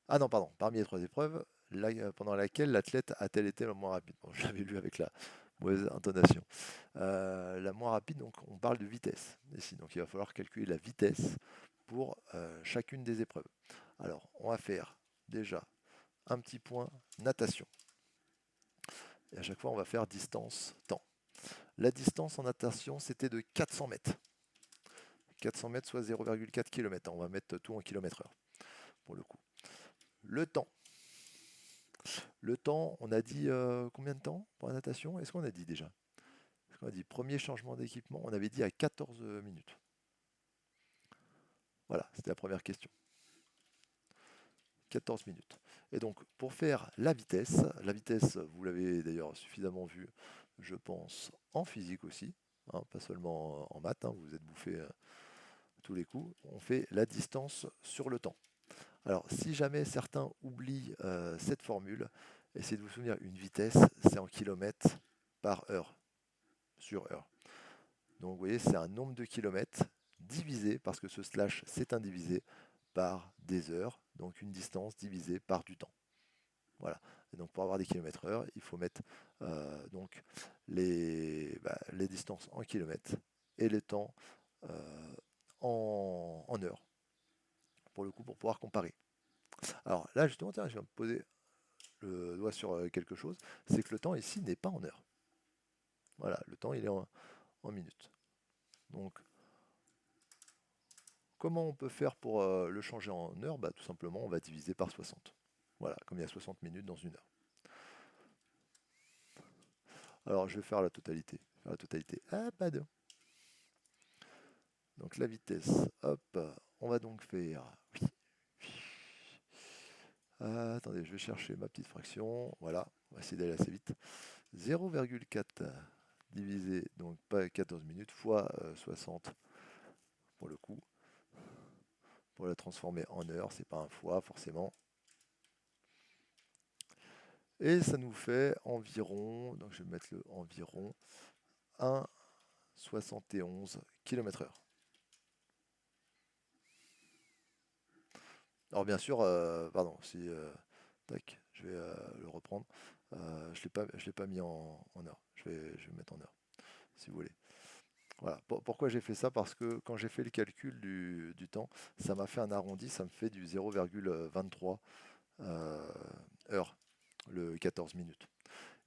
S1: Ah non, pardon, parmi les 3 épreuves pendant laquelle l'athlète a-t-elle été la moins rapide. Bon, je l'avais lu avec la mauvaise intonation. La moins rapide, donc on parle de vitesse ici, donc il va falloir calculer la vitesse pour chacune des épreuves. Alors, on va faire déjà un petit point natation. Et à chaque fois, on va faire distance, temps. La distance en natation, c'était de 400 mètres. 400 mètres, soit 0,4 km. On va mettre tout en kilomètre heure, pour le coup. Le temps. Le temps, on a dit combien de temps pour la natation? Est-ce qu'on a dit déjà? Est-ce qu'on a dit premier changement d'équipement? On avait dit à 14 minutes. Voilà, c'était la première question. 14 minutes. Et donc, pour faire la vitesse, vous l'avez d'ailleurs suffisamment vu, je pense, en physique aussi, hein, pas seulement en maths, hein, vous vous êtes bouffé tous les coups, on fait la distance sur le temps. Alors, si jamais certains oublient cette formule, essayez de vous souvenir, une vitesse, c'est en kilomètres par heure, sur heure. Donc, vous voyez, c'est un nombre de kilomètres divisé, parce que ce slash, c'est indivisé, par des heures, donc une distance divisée par du temps. Voilà. Et donc pour avoir des kilomètres heure, il faut mettre donc les distances en kilomètres et le temps en heures, pour le coup, pour pouvoir comparer. Alors là, justement, tiens, je vais me poser le doigt sur quelque chose, c'est que le temps ici n'est pas en heure. Voilà, le temps il est en minutes. Donc comment on peut faire pour le changer en heure? Bah, tout simplement, on va diviser par 60. Voilà, comme il y a 60 minutes dans une heure. Alors, je vais faire la totalité. Ah, pas de. Donc, la vitesse, hop, on va donc faire. Attendez, je vais chercher ma petite fraction. Voilà, on va essayer d'aller assez vite. 0,4 divisé, donc pas 14 minutes, fois 60 pour le coup. Pour la transformer en heure, c'est pas un fois forcément. Et ça nous fait environ, donc je vais mettre le environ 1,71 km/h. Alors bien sûr, pardon, si tac, je vais le reprendre. Je ne l'ai pas mis en heure. Je vais le mettre en heure, si vous voulez. Voilà. Pourquoi j'ai fait ça? Parce que quand j'ai fait le calcul du temps, ça m'a fait un arrondi, ça me fait du 0,23 heures, le 14 minutes.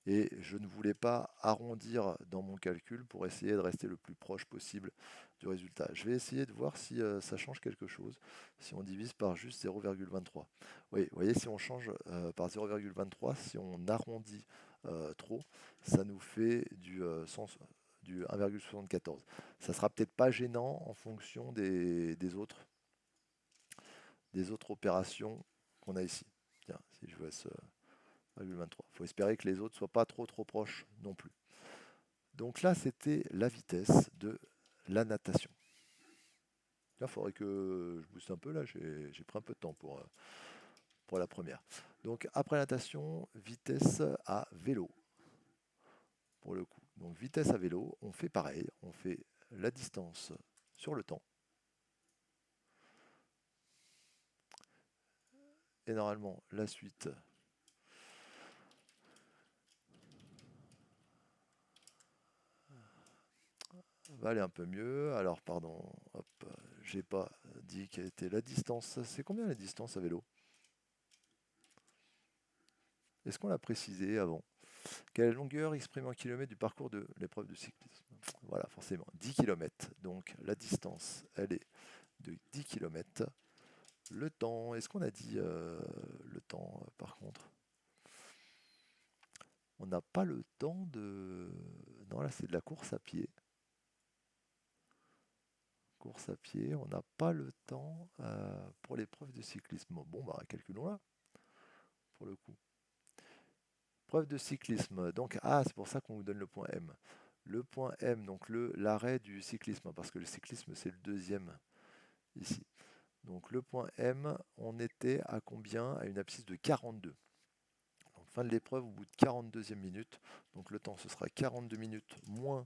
S1: Et je ne voulais pas arrondir dans mon calcul pour essayer de rester le plus proche possible du résultat. Je vais essayer de voir si ça change quelque chose, si on divise par juste 0,23. Oui, vous voyez, si on change par 0,23, si on arrondit trop, ça nous fait du 1,74. Ça sera peut-être pas gênant en fonction des autres. des autres opérations qu'on a ici. Tiens, si je vois ce 1,23. Il faut espérer que les autres soient pas trop proches non plus. Donc là, c'était la vitesse de la natation. Là, il faudrait que je booste un peu. Là, j'ai pris un peu de temps pour la première. Donc après natation, vitesse à vélo, pour le coup. Donc vitesse à vélo, on fait pareil. On fait la distance sur le temps. Et normalement, la suite va aller un peu mieux. Alors, pardon, hop, j'ai pas dit quelle était la distance. C'est combien la distance à vélo? Est-ce qu'on l'a précisé avant? Quelle longueur exprime en kilomètres du parcours de l'épreuve de cyclisme? Voilà, forcément, 10 km. Donc la distance, elle est de 10 km. Le temps, est-ce qu'on a dit le temps par contre? On n'a pas le temps de... Non, là c'est de la course à pied. Course à pied, on n'a pas le temps pour l'épreuve de cyclisme. Bon, bah calculons-la pour le coup. Preuve de cyclisme. Donc, ah, c'est pour ça qu'on vous donne le point M. Le point M, donc l'arrêt du cyclisme, parce que le cyclisme, c'est le deuxième ici. Donc, le point M, on était à combien? À une abscisse de 42. Donc, fin de l'épreuve au bout de 42e minute. Donc, le temps, ce sera 42 minutes moins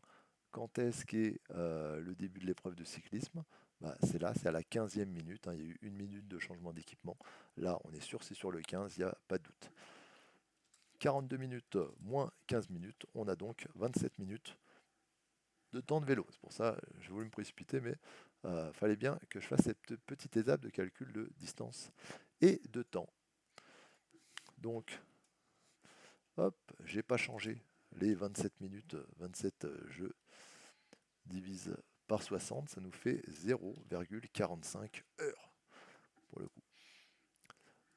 S1: quand est-ce qu'est le début de l'épreuve de cyclisme. Bah, c'est là, c'est à la 15e minute. Hein, il y a eu une minute de changement d'équipement. Là, on est sûr, c'est sur le 15, il n'y a pas de doute. 42 minutes moins 15 minutes, on a donc 27 minutes de temps de vélo. C'est pour ça j'ai voulu me précipiter, mais fallait bien que je fasse cette petite étape de calcul de distance et de temps. Donc, hop, j'ai pas changé les 27 minutes, 27 je divise par 60, ça nous fait 0,45 heures pour le coup.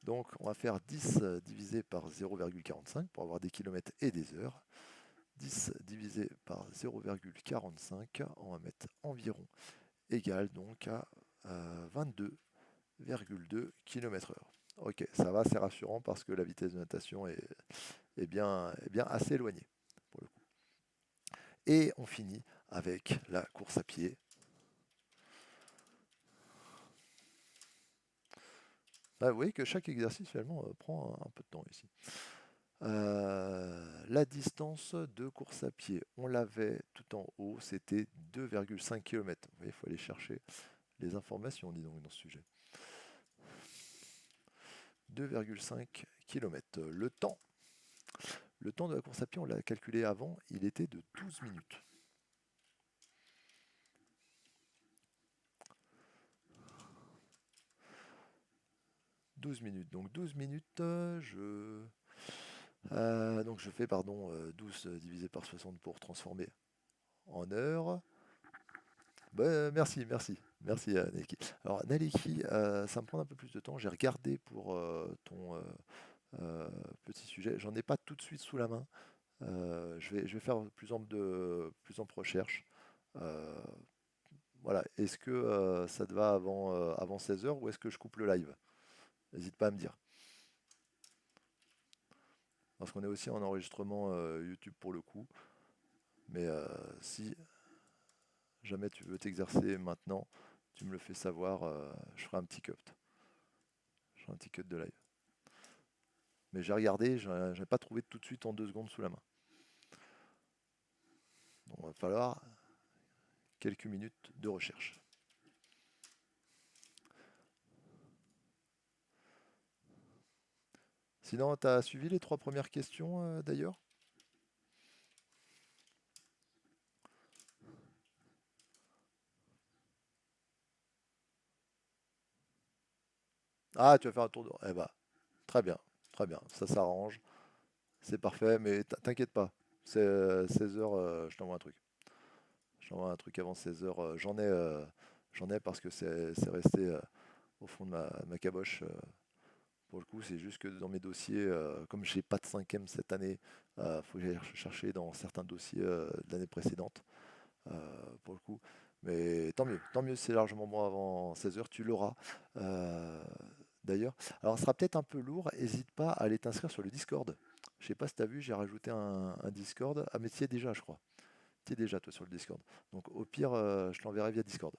S1: Donc on va faire 10 divisé par 0,45 pour avoir des kilomètres et des heures. 10 divisé par 0,45, on va mettre environ égal donc à 22,2 km/h. Ok, ça va, c'est rassurant parce que la vitesse de natation est bien assez éloignée pour le coup. Et on finit avec la course à pied. Bah, vous voyez que chaque exercice finalement prend un peu de temps ici. La distance de course à pied, on l'avait tout en haut, c'était 2,5 km. Vous voyez, il faut aller chercher les informations, dis donc, dans ce sujet. 2,5 km. Le temps de la course à pied, on l'a calculé avant, il était de 12 minutes. Donc 12 minutes, donc je fais, pardon, 12 divisé par 60 pour transformer en heures. Bah, merci Neliki. Alors Neliki, ça me prend un peu plus de temps. J'ai regardé pour ton petit sujet. J'en ai pas tout de suite sous la main. Je vais faire plus ample recherche. Euh, voilà. Est-ce que ça te va avant 16 h ou est-ce que je coupe le live? N'hésite pas à me dire. Parce qu'on est aussi en enregistrement YouTube pour le coup. Mais si jamais tu veux t'exercer maintenant, tu me le fais savoir. Je ferai un petit cut. Je ferai un petit cut de live. Mais j'ai regardé, je n'ai pas trouvé tout de suite en 2 secondes sous la main. Donc il va falloir quelques minutes de recherche. Sinon, tu as suivi les 3 premières questions d'ailleurs? Ah, tu vas faire un tour de... Eh bah, très bien, ça s'arrange, c'est parfait, mais t'inquiète pas, c'est 16 heures, je t'envoie un truc. Je t'envoie un truc avant 16 heures, j'en ai parce que c'est resté au fond de ma caboche. Pour le coup, c'est juste que dans mes dossiers, comme j'ai pas de cinquième cette année, il faut que j'aille chercher dans certains dossiers de l'année précédente, pour le coup. Mais tant mieux, c'est largement bon avant 16 heures, tu l'auras. d'ailleurs. Alors, ce sera peut-être un peu lourd, n'hésite pas à aller t'inscrire sur le Discord. Je sais pas si tu as vu, j'ai rajouté un Discord. Ah, mais tu y es déjà, je crois. Tu y es déjà, toi, sur le Discord. Donc, au pire, je t'enverrai via Discord.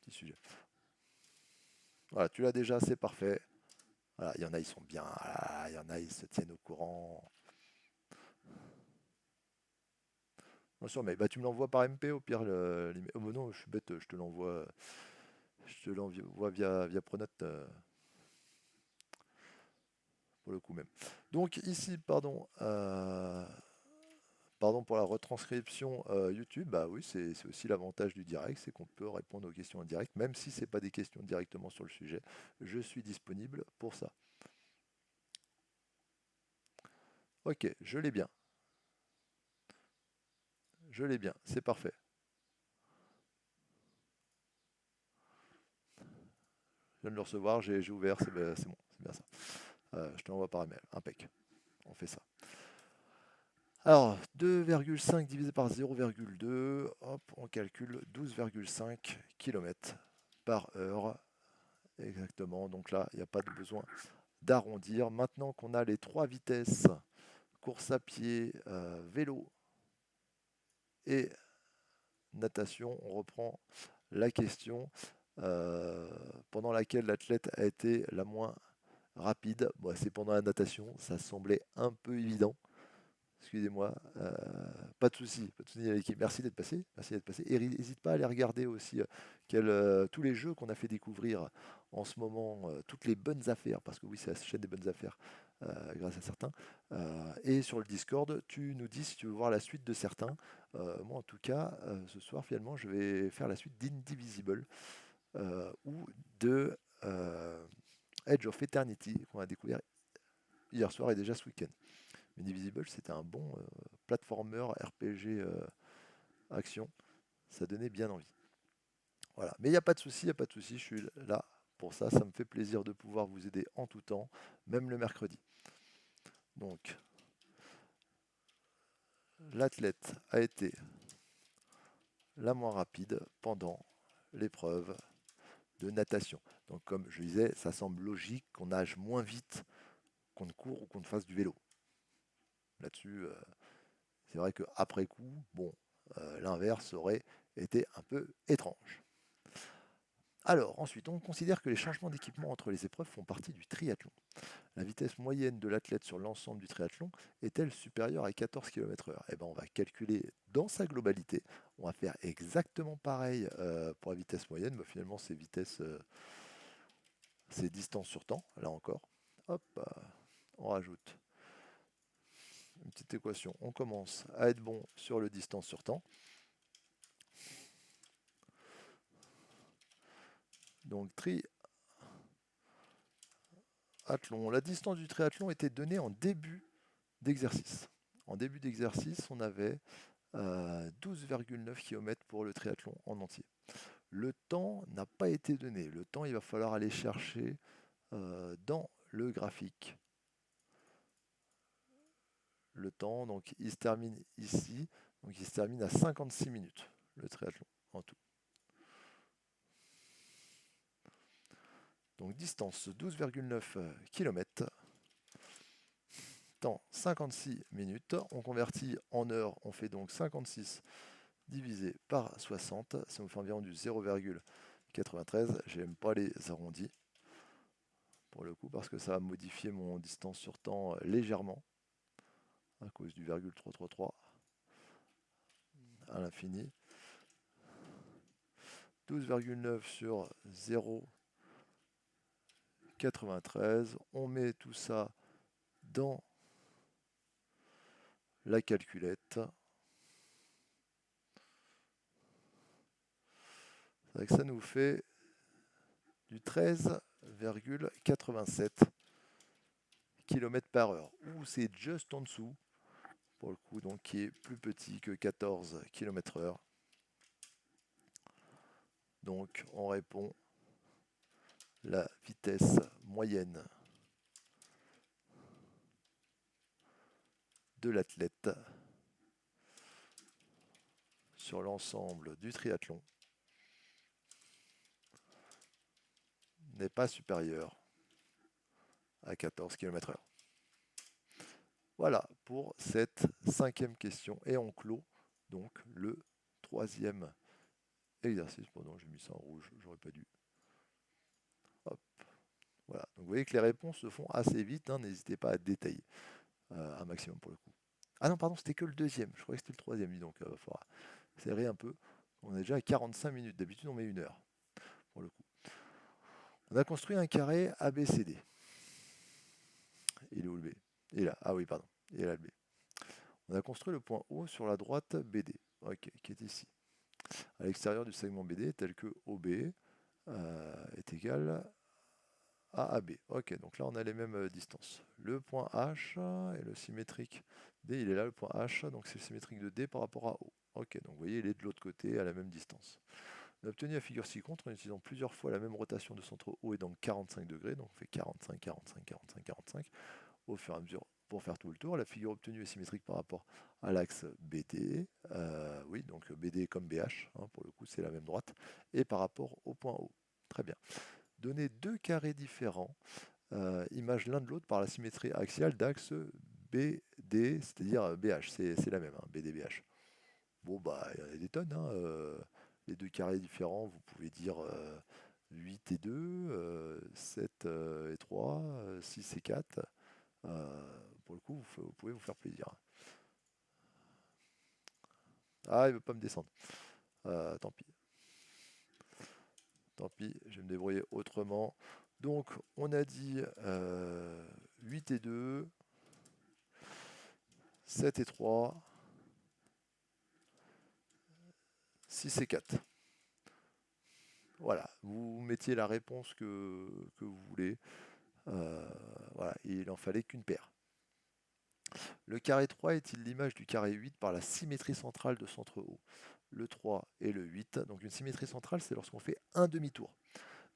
S1: Petit sujet. Voilà, tu l'as déjà, c'est parfait. Voilà, il y en a, ils sont bien. Ah, il y en a, ils se tiennent au courant. Bien sûr, mais bah, tu me l'envoies par MP au pire. Oh, bah non, je suis bête, je te l'envoie via Pronote pour le coup même. Donc ici, pardon pour la retranscription YouTube. Bah oui, c'est aussi l'avantage du direct, c'est qu'on peut répondre aux questions en direct, même si c'est pas des questions directement sur le sujet. Je suis disponible pour ça. Ok, je l'ai bien. Je l'ai bien, c'est parfait. Je viens de le recevoir, j'ai ouvert, c'est bon, c'est bien ça. Je te l'envoie par email, impec. On fait ça. Alors, 2,5 divisé par 0,2, hop, on calcule 12,5 km par heure. Exactement, donc là, il n'y a pas de besoin d'arrondir. Maintenant qu'on a les trois vitesses, course à pied, vélo et natation, on reprend la question pendant laquelle l'athlète a été la moins rapide. Bon, c'est pendant la natation, ça semblait un peu évident. Excusez-moi, pas de souci, pas de souci l'équipe. Merci d'être passé, merci d'être passé. Et n'hésite pas à aller regarder aussi tous les jeux qu'on a fait découvrir en ce moment, toutes les bonnes affaires, parce que oui, c'est la chaîne des bonnes affaires, grâce à certains. Et sur le Discord, tu nous dis si tu veux voir la suite de certains. Moi, en tout cas, ce soir, finalement, je vais faire la suite d'Indivisible ou de Edge of Eternity qu'on a découvert hier soir et déjà ce week-end. Indivisible, c'était un bon platformer RPG action. Ça donnait bien envie. Voilà. Mais il n'y a pas de souci, il n'y a pas de souci. Je suis là pour ça. Ça me fait plaisir de pouvoir vous aider en tout temps, même le mercredi. Donc, l'athlète a été la moins rapide pendant l'épreuve de natation. Donc, comme je disais, ça semble logique qu'on nage moins vite qu'on ne court ou qu'on ne fasse du vélo. Là-dessus, c'est vrai qu'après coup, bon, l'inverse aurait été un peu étrange. Alors, ensuite, on considère que les changements d'équipement entre les épreuves font partie du triathlon. La vitesse moyenne de l'athlète sur l'ensemble du triathlon est-elle supérieure à 14 km/h? Eh ben, on va calculer dans sa globalité. On va faire exactement pareil pour la vitesse moyenne. Bah, finalement, c'est distance sur temps, là encore. Hop, on rajoute une petite équation. On commence à être bon sur le distance sur temps. Donc, triathlon. La distance du triathlon était donnée en début d'exercice. En début d'exercice, on avait 12,9 km pour le triathlon en entier. Le temps n'a pas été donné. Le temps, il va falloir aller chercher dans le graphique. Le temps, donc il se termine ici. Donc il se termine à 56 minutes, le triathlon en tout. Donc distance 12,9 km. Temps 56 minutes. On convertit en heures. On fait donc 56 divisé par 60. Ça nous fait environ du 0,93. J'aime pas les arrondis pour le coup parce que ça va modifier mon distance sur temps légèrement à cause du virgule 333 à l'infini. 12,9 sur 0,93. On met tout ça dans la calculette. C'est vrai que ça nous fait du 13,87 km par heure. Ou c'est juste en dessous, pour le coup, donc qui est plus petit que 14 km/h. Donc on répond la vitesse moyenne de l'athlète sur l'ensemble du triathlon n'est pas supérieur à 14 km/h. Voilà pour cette 5e question. Et on clôt donc le 3e exercice. Pardon, j'ai mis ça en rouge, j'aurais pas dû. Hop. Voilà. Donc vous voyez que les réponses se font assez vite, hein. N'hésitez pas à détailler un maximum pour le coup. Ah non, pardon, c'était que le 2e. Je croyais que c'était le 3e, donc il faudra serrer un peu. On est déjà à 45 minutes. D'habitude, on met 1 heure pour le coup. On a construit un carré ABCD. Il est où le B? Il est là. Ah oui, pardon. Il est là le B. On a construit le point O sur la droite BD, ok, qui est ici. À l'extérieur du segment BD, tel que OB est égal à AB. Ok, donc là on a les mêmes distances. Le point H et le symétrique D, il est là le point H, donc c'est le symétrique de D par rapport à O. Ok, donc vous voyez, il est de l'autre côté à la même distance. On a obtenu la figure ci-contre en utilisant plusieurs fois la même rotation de centre O et donc 45 degrés, donc on fait 45, 45, 45, 45, au fur et à mesure pour faire tout le tour. La figure obtenue est symétrique par rapport à l'axe BD, oui, donc BD comme BH, hein, pour le coup c'est la même droite, et par rapport au point O. Très bien. Donner deux carrés différents, image l'un de l'autre par la symétrie axiale d'axe BD, c'est-à-dire BH, c'est la même, hein, BD, BH. Bon, bah, il y en a des tonnes, hein, les deux carrés différents, vous pouvez dire 8 et 2, 7 et 3, 6 et 4. Pour le coup, vous pouvez vous faire plaisir. Ah, il ne veut pas me descendre. Tant pis. Tant pis, je vais me débrouiller autrement. Donc, on a dit 8 et 2, 7 et 3, 6 et 4. Voilà, vous mettiez la réponse que vous voulez. Voilà, il n'en fallait qu'une paire. Le carré 3 est-il l'image du carré 8 par la symétrie centrale de centre O? Le 3 et le 8. Donc une symétrie centrale, c'est lorsqu'on fait un demi-tour.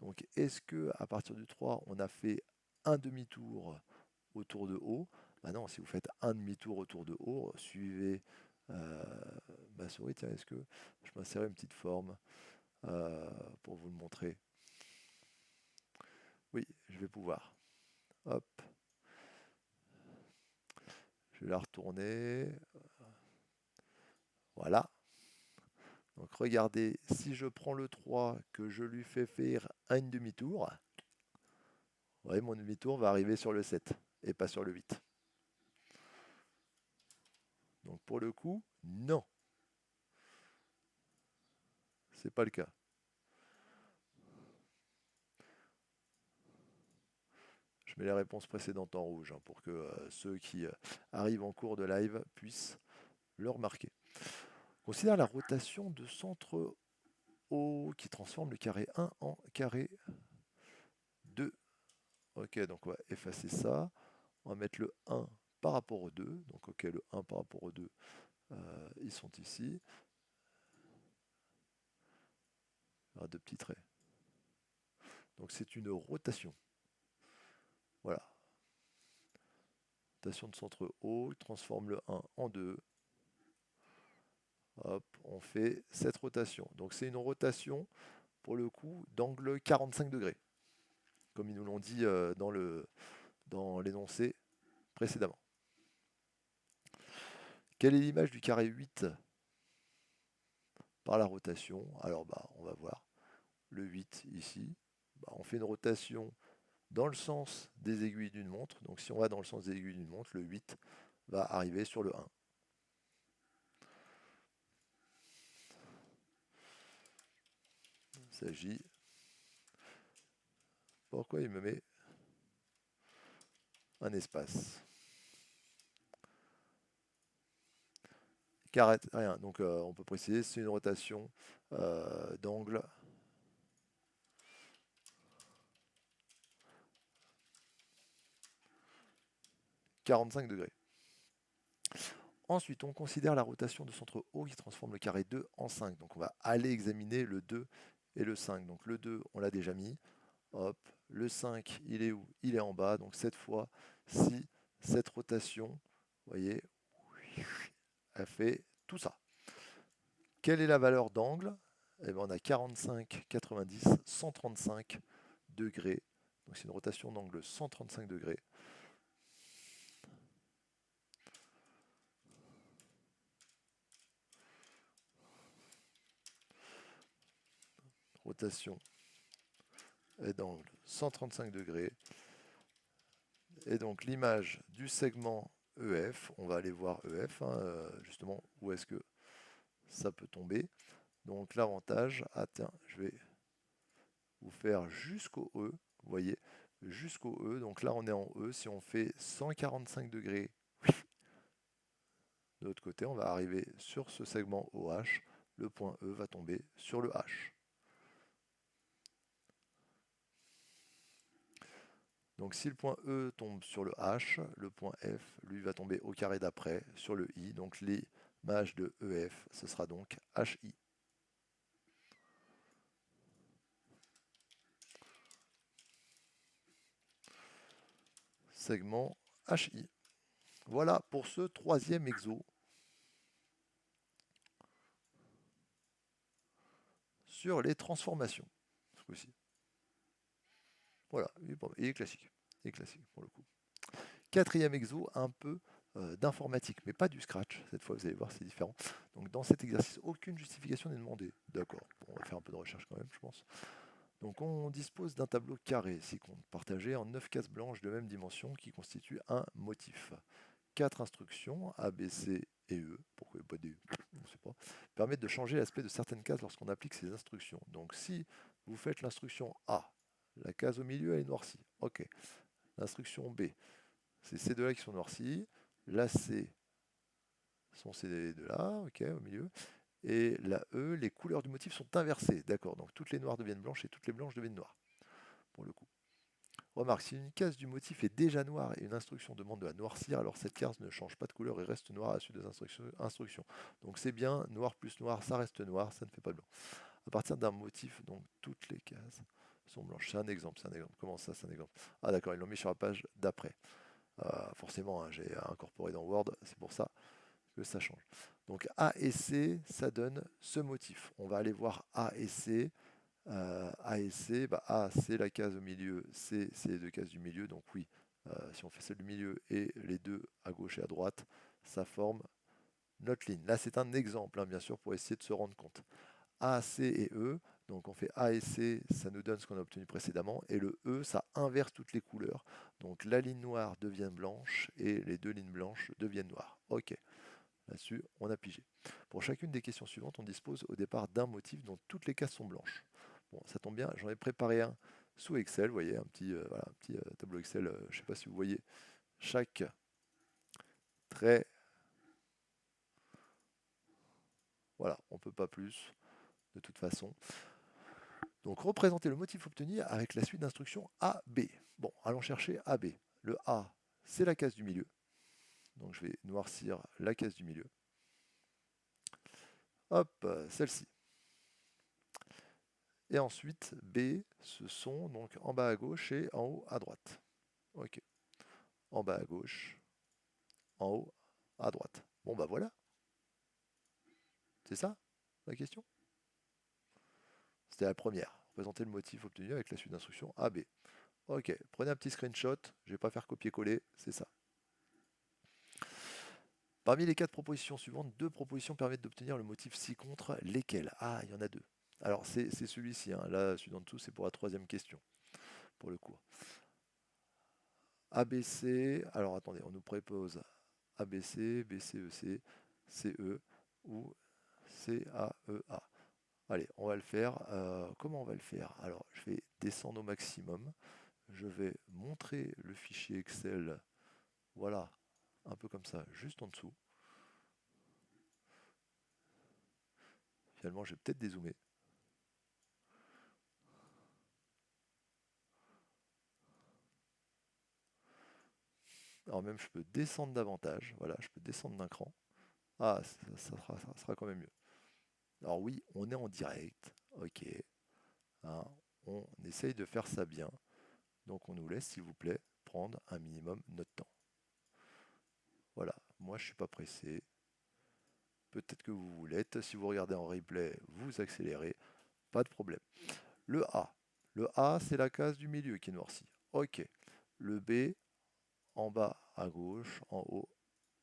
S1: Donc est-ce que à partir du 3, on a fait un demi-tour autour de O? Bah non, si vous faites un demi-tour autour de O, suivez ma souris. Tiens, est-ce que je m'insérer une petite forme pour vous le montrer? Oui, je vais pouvoir. Hop. Je vais la retourner. Voilà. Donc regardez, si je prends le 3, que je lui fais faire un demi-tour, vous voyez, mon demi-tour va arriver sur le 7 et pas sur le 8. Donc pour le coup, non. C'est pas le cas. Je mets les réponses précédentes en rouge hein, pour que ceux qui arrivent en cours de live puissent le remarquer. Considère la rotation de centre O qui transforme le carré 1 en carré 2. Ok, donc on va effacer ça. On va mettre le 1 par rapport au 2. Donc ok, le 1 par rapport au 2, ils sont ici. Deux petits traits. Donc c'est une rotation. Voilà. Rotation de centre O, transforme le 1 en 2. Hop, on fait cette rotation. Donc c'est une rotation, pour le coup, d'angle 45 degrés, comme ils nous l'ont dit dans l'énoncé précédemment. Quelle est l'image du carré 8 par la rotation? Alors on va voir. Le 8 ici, on fait une rotation dans le sens des aiguilles d'une montre. Donc si on va dans le sens des aiguilles d'une montre, le 8 va arriver sur le 1. Il s'agit... Pourquoi il me met un espace? Car rien. Donc on peut préciser, c'est une rotation d'angle 45 degrés. Ensuite, on considère la rotation de centre O qui transforme le carré 2 en 5. Donc on va aller examiner le 2 et le 5. Donc le 2, on l'a déjà mis. Hop, le 5, il est où? Il est en bas. Donc cette fois, si cette rotation, vous voyez, elle fait tout ça. Quelle est la valeur d'angle? Eh bien, on a 45, 90, 135 degrés. Donc c'est une rotation d'angle 135 degrés. Rotation est d'angle 135 degrés. Et donc l'image du segment EF, on va aller voir EF, hein, justement, où est-ce que ça peut tomber. Donc l'avantage, tiens, je vais vous faire jusqu'au E, vous voyez, jusqu'au E. Donc là, on est en E. Si on fait 145 degrés de l'autre côté, on va arriver sur ce segment OH. Le point E va tomber sur le H. Donc si le point E tombe sur le H, le point F, lui, va tomber au carré d'après, sur le I. Donc l'image de EF, ce sera donc HI. Segment HI. Voilà pour ce troisième exo. Sur les transformations, ce coup-ci. Voilà, il est classique. Il est classique pour le coup. Quatrième exo, un peu d'informatique, mais pas du scratch. Cette fois, vous allez voir, c'est différent. Donc dans cet exercice, aucune justification n'est demandée. D'accord, bon, on va faire un peu de recherche quand même, je pense. Donc on dispose d'un tableau carré, si compte, partagé en 9 cases blanches de même dimension qui constituent un motif. 4 instructions, A, B, C et E, pourquoi pas D, on ne sait pas, permettent de changer l'aspect de certaines cases lorsqu'on applique ces instructions. Donc si vous faites l'instruction A, la case au milieu elle est noircie, ok. L'instruction B, c'est ces deux-là qui sont noircis, la C sont ces deux-là, ok, au milieu, et la E, les couleurs du motif sont inversées, d'accord, donc toutes les noires deviennent blanches et toutes les blanches deviennent noires, pour le coup. Remarque, si une case du motif est déjà noire et une instruction demande de la noircir, alors cette case ne change pas de couleur et reste noire à la suite des instructions. Donc c'est bien, noir plus noir, ça reste noir, ça ne fait pas blanc. À partir d'un motif, donc toutes les cases sont blanches. C'est un exemple, c'est un exemple. Comment ça, c'est un exemple? Ah d'accord, ils l'ont mis sur la page d'après. Forcément, hein, j'ai incorporé dans Word, c'est pour ça que ça change. Donc A et C, ça donne ce motif. On va aller voir A et C. A et C, A c'est la case au milieu, C c'est les deux cases du milieu, donc oui, si on fait celle du milieu et les deux à gauche et à droite, ça forme notre ligne. Là c'est un exemple, hein, bien sûr, pour essayer de se rendre compte. A, C et E, donc on fait A et C, ça nous donne ce qu'on a obtenu précédemment, et le E, ça inverse toutes les couleurs. Donc la ligne noire devient blanche et les deux lignes blanches deviennent noires. Ok, là-dessus, on a pigé. Pour chacune des questions suivantes, on dispose au départ d'un motif dont toutes les cases sont blanches. Bon, ça tombe bien, j'en ai préparé un sous Excel, vous voyez, un petit, tableau Excel, je ne sais pas si vous voyez, chaque trait, voilà, on ne peut pas plus, de toute façon. Donc, représenter le motif obtenu avec la suite d'instructions A, B. Bon, allons chercher AB. Le A, c'est la case du milieu. Donc, je vais noircir la case du milieu. Hop, celle-ci. Et ensuite, B, ce sont donc en bas à gauche et en haut à droite. Ok. En bas à gauche, en haut à droite. Bon, bah voilà. C'est ça la question? C'était la première. Représenter le motif obtenu avec la suite d'instructions A, B. Ok, prenez un petit screenshot. Je ne vais pas faire copier-coller, c'est ça. Parmi les 4 propositions suivantes, 2 propositions permettent d'obtenir le motif ci-contre. Lesquelles? Ah, il y en a 2. Alors, c'est celui-ci. Hein. Là, celui d'en dessous, c'est pour la troisième question, pour le cours. ABC. Alors, attendez, on nous propose ABC, BCEC, CE ou CAEA. Allez, on va le faire. Comment on va le faire? Alors, je vais descendre au maximum. Je vais montrer le fichier Excel. Voilà, un peu comme ça, juste en dessous. Finalement, je vais peut-être dézoomer. Alors même, je peux descendre davantage. Voilà, je peux descendre d'un cran. Ah, ça sera quand même mieux. Alors oui, on est en direct. Ok. Hein, on essaye de faire ça bien. Donc on nous laisse, s'il vous plaît, prendre un minimum notre temps. Voilà, moi je suis pas pressé. Peut-être que vous l'êtes. Si vous regardez en replay, vous accélérez. Pas de problème. Le A. Le A, c'est la case du milieu qui est noircie. Ok. Le B, en bas à gauche, en haut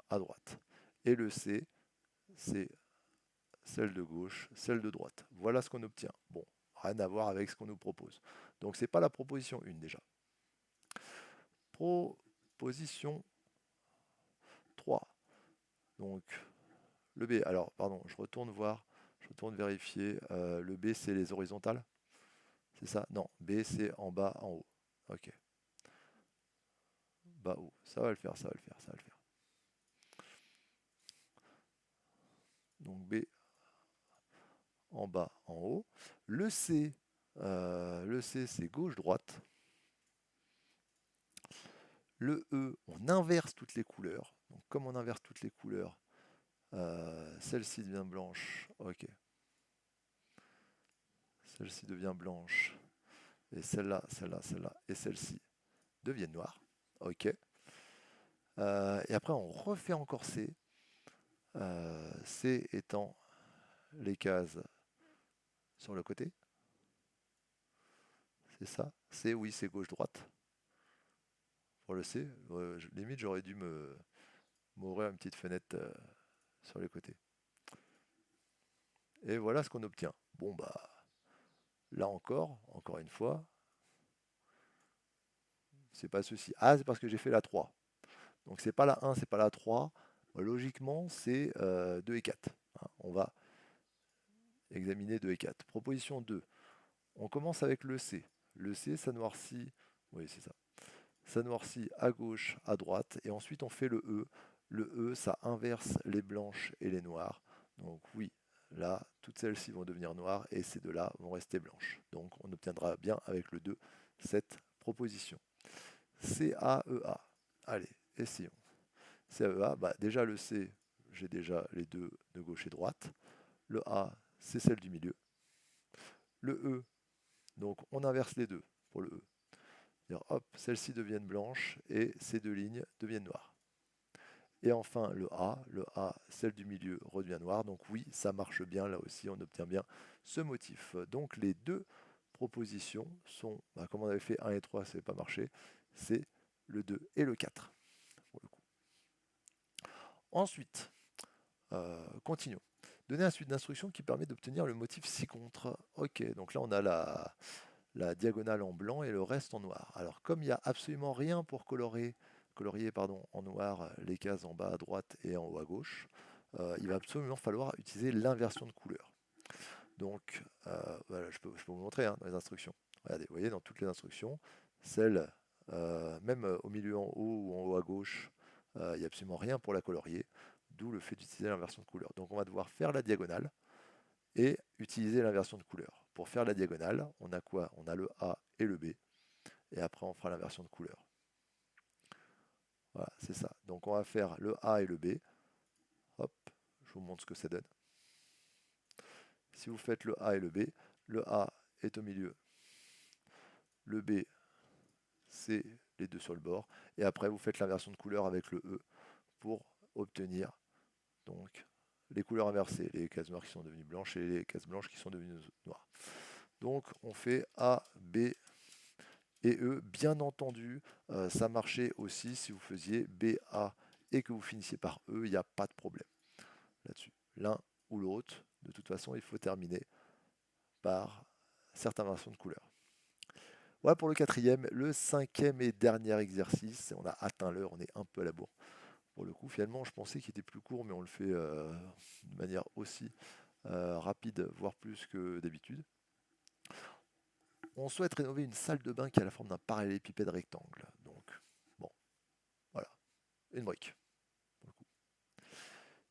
S1: à droite. Et le C, c'est celle de gauche, celle de droite. Voilà ce qu'on obtient. Bon, rien à voir avec ce qu'on nous propose. Donc c'est pas la proposition 1 déjà. Proposition 3. Donc le B, alors pardon, je retourne voir, je retourne vérifier. Le B c'est les horizontales. C'est ça? Non, B c'est en bas, en haut. Ok. Bas, haut. Ça va le faire, ça va le faire, ça va le faire. Donc B en bas, en haut. Le C c'est gauche-droite. Le E, on inverse toutes les couleurs. Donc comme on inverse toutes les couleurs, celle-ci devient blanche. Ok. Celle-ci devient blanche. Et celle-là, celle-là, celle-là et celle-ci deviennent noires. Ok. Et après, on refait encore C. C étant les cases sur le côté. C'est ça. C, oui, c'est gauche-droite. Pour le C, limite, j'aurais dû m'ouvrir une petite fenêtre sur les côtés. Et voilà ce qu'on obtient. Bon, bah, là encore une fois, c'est pas ceci. Ah, c'est parce que j'ai fait la 3. Donc c'est pas la 1, c'est pas la 3. Logiquement, c'est 2 et 4. Hein, on va examiner 2 et 4. Proposition 2. On commence avec le C. Le C, ça noircit. Oui, c'est ça. Ça noircit à gauche, à droite. Et ensuite, on fait le E. Le E, ça inverse les blanches et les noires. Donc oui, là, toutes celles-ci vont devenir noires et ces deux-là vont rester blanches. Donc on obtiendra bien avec le 2 cette proposition. C-A-E-A. Allez, essayons. C-A-E-A, bah déjà le C, j'ai déjà les deux de gauche et droite. Le A, c'est celle du milieu. Le E, donc on inverse les deux pour le E. Hop, celles-ci deviennent blanches et ces deux lignes deviennent noires. Et enfin le A, celle du milieu redevient noire. Donc oui, ça marche bien, là aussi on obtient bien ce motif. Donc les deux propositions sont, bah, comme on avait fait 1 et 3, ça n'avait pas marché, c'est le 2 et le 4 pour le coup. Ensuite, continuons. Donner un suite d'instructions qui permet d'obtenir le motif ci-contre. Ok, donc là on a la diagonale en blanc et le reste en noir. Alors comme il n'y a absolument rien pour colorier en noir les cases en bas à droite et en haut à gauche, il va absolument falloir utiliser l'inversion de couleur. Donc voilà, je peux vous montrer dans les instructions. Regardez, vous voyez dans toutes les instructions, celle même au milieu en haut ou en haut à gauche, il n'y a absolument rien pour la colorier, d'où le fait d'utiliser l'inversion de couleur. Donc on va devoir faire la diagonale et utiliser l'inversion de couleur. Pour faire la diagonale, on a quoi? On a le A et le B, et après on fera l'inversion de couleur. Voilà, c'est ça. Donc on va faire le A et le B. Hop, je vous montre ce que ça donne. Si vous faites le A et le A est au milieu, le B c'est les deux sur le bord, et après vous faites l'inversion de couleur avec le E pour obtenir donc les couleurs inversées, les cases noires qui sont devenues blanches et les cases blanches qui sont devenues noires. Donc on fait A, B et E. Bien entendu, ça marchait aussi si vous faisiez B, A et que vous finissiez par E, il n'y a pas de problème là-dessus. L'un ou l'autre, de toute façon, il faut terminer par certaines inversions de couleurs. Voilà pour le quatrième. Le cinquième et dernier exercice, on a atteint l'heure, on est un peu à la bourre. Pour le coup, finalement, je pensais qu'il était plus court, mais on le fait de manière aussi rapide, voire plus que d'habitude. On souhaite rénover une salle de bain qui a la forme d'un parallélépipède rectangle. Donc, bon, voilà, une brique.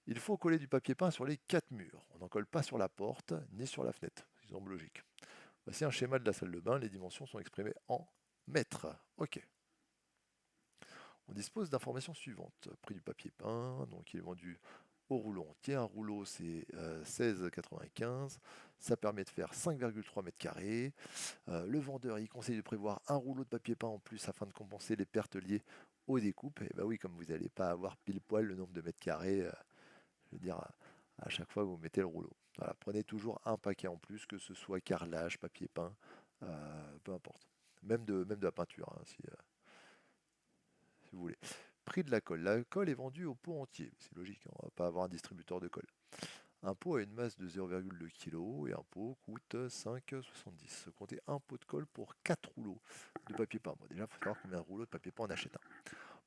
S1: Il faut coller du papier peint sur les 4 murs. On n'en colle pas sur la porte ni sur la fenêtre. C'est semble logique. Voici un schéma de la salle de bain. Les dimensions sont exprimées en mètres. Ok. On dispose d'informations suivantes. Prix du papier peint, donc il est vendu au rouleau entier. Un rouleau, c'est 16,95. Ça permet de faire 5,3 mètres carrés. Le vendeur, il conseille de prévoir un rouleau de papier peint en plus afin de compenser les pertes liées aux découpes. Et bah oui, comme vous n'allez pas avoir pile poil le nombre de mètres carrés, je veux dire, à chaque fois que vous mettez le rouleau. Voilà, prenez toujours un paquet en plus, que ce soit carrelage, papier peint, peu importe. Même de la peinture, hein, si vous voulez. Prix de la colle. La colle est vendue au pot entier. C'est logique, hein, on ne va pas avoir un distributeur de colle. Un pot a une masse de 0,2 kg et un pot coûte 5,70. Comptez un pot de colle pour 4 rouleaux de papier peint. Bon, déjà, il faut savoir combien de rouleaux de papier peint on achète un.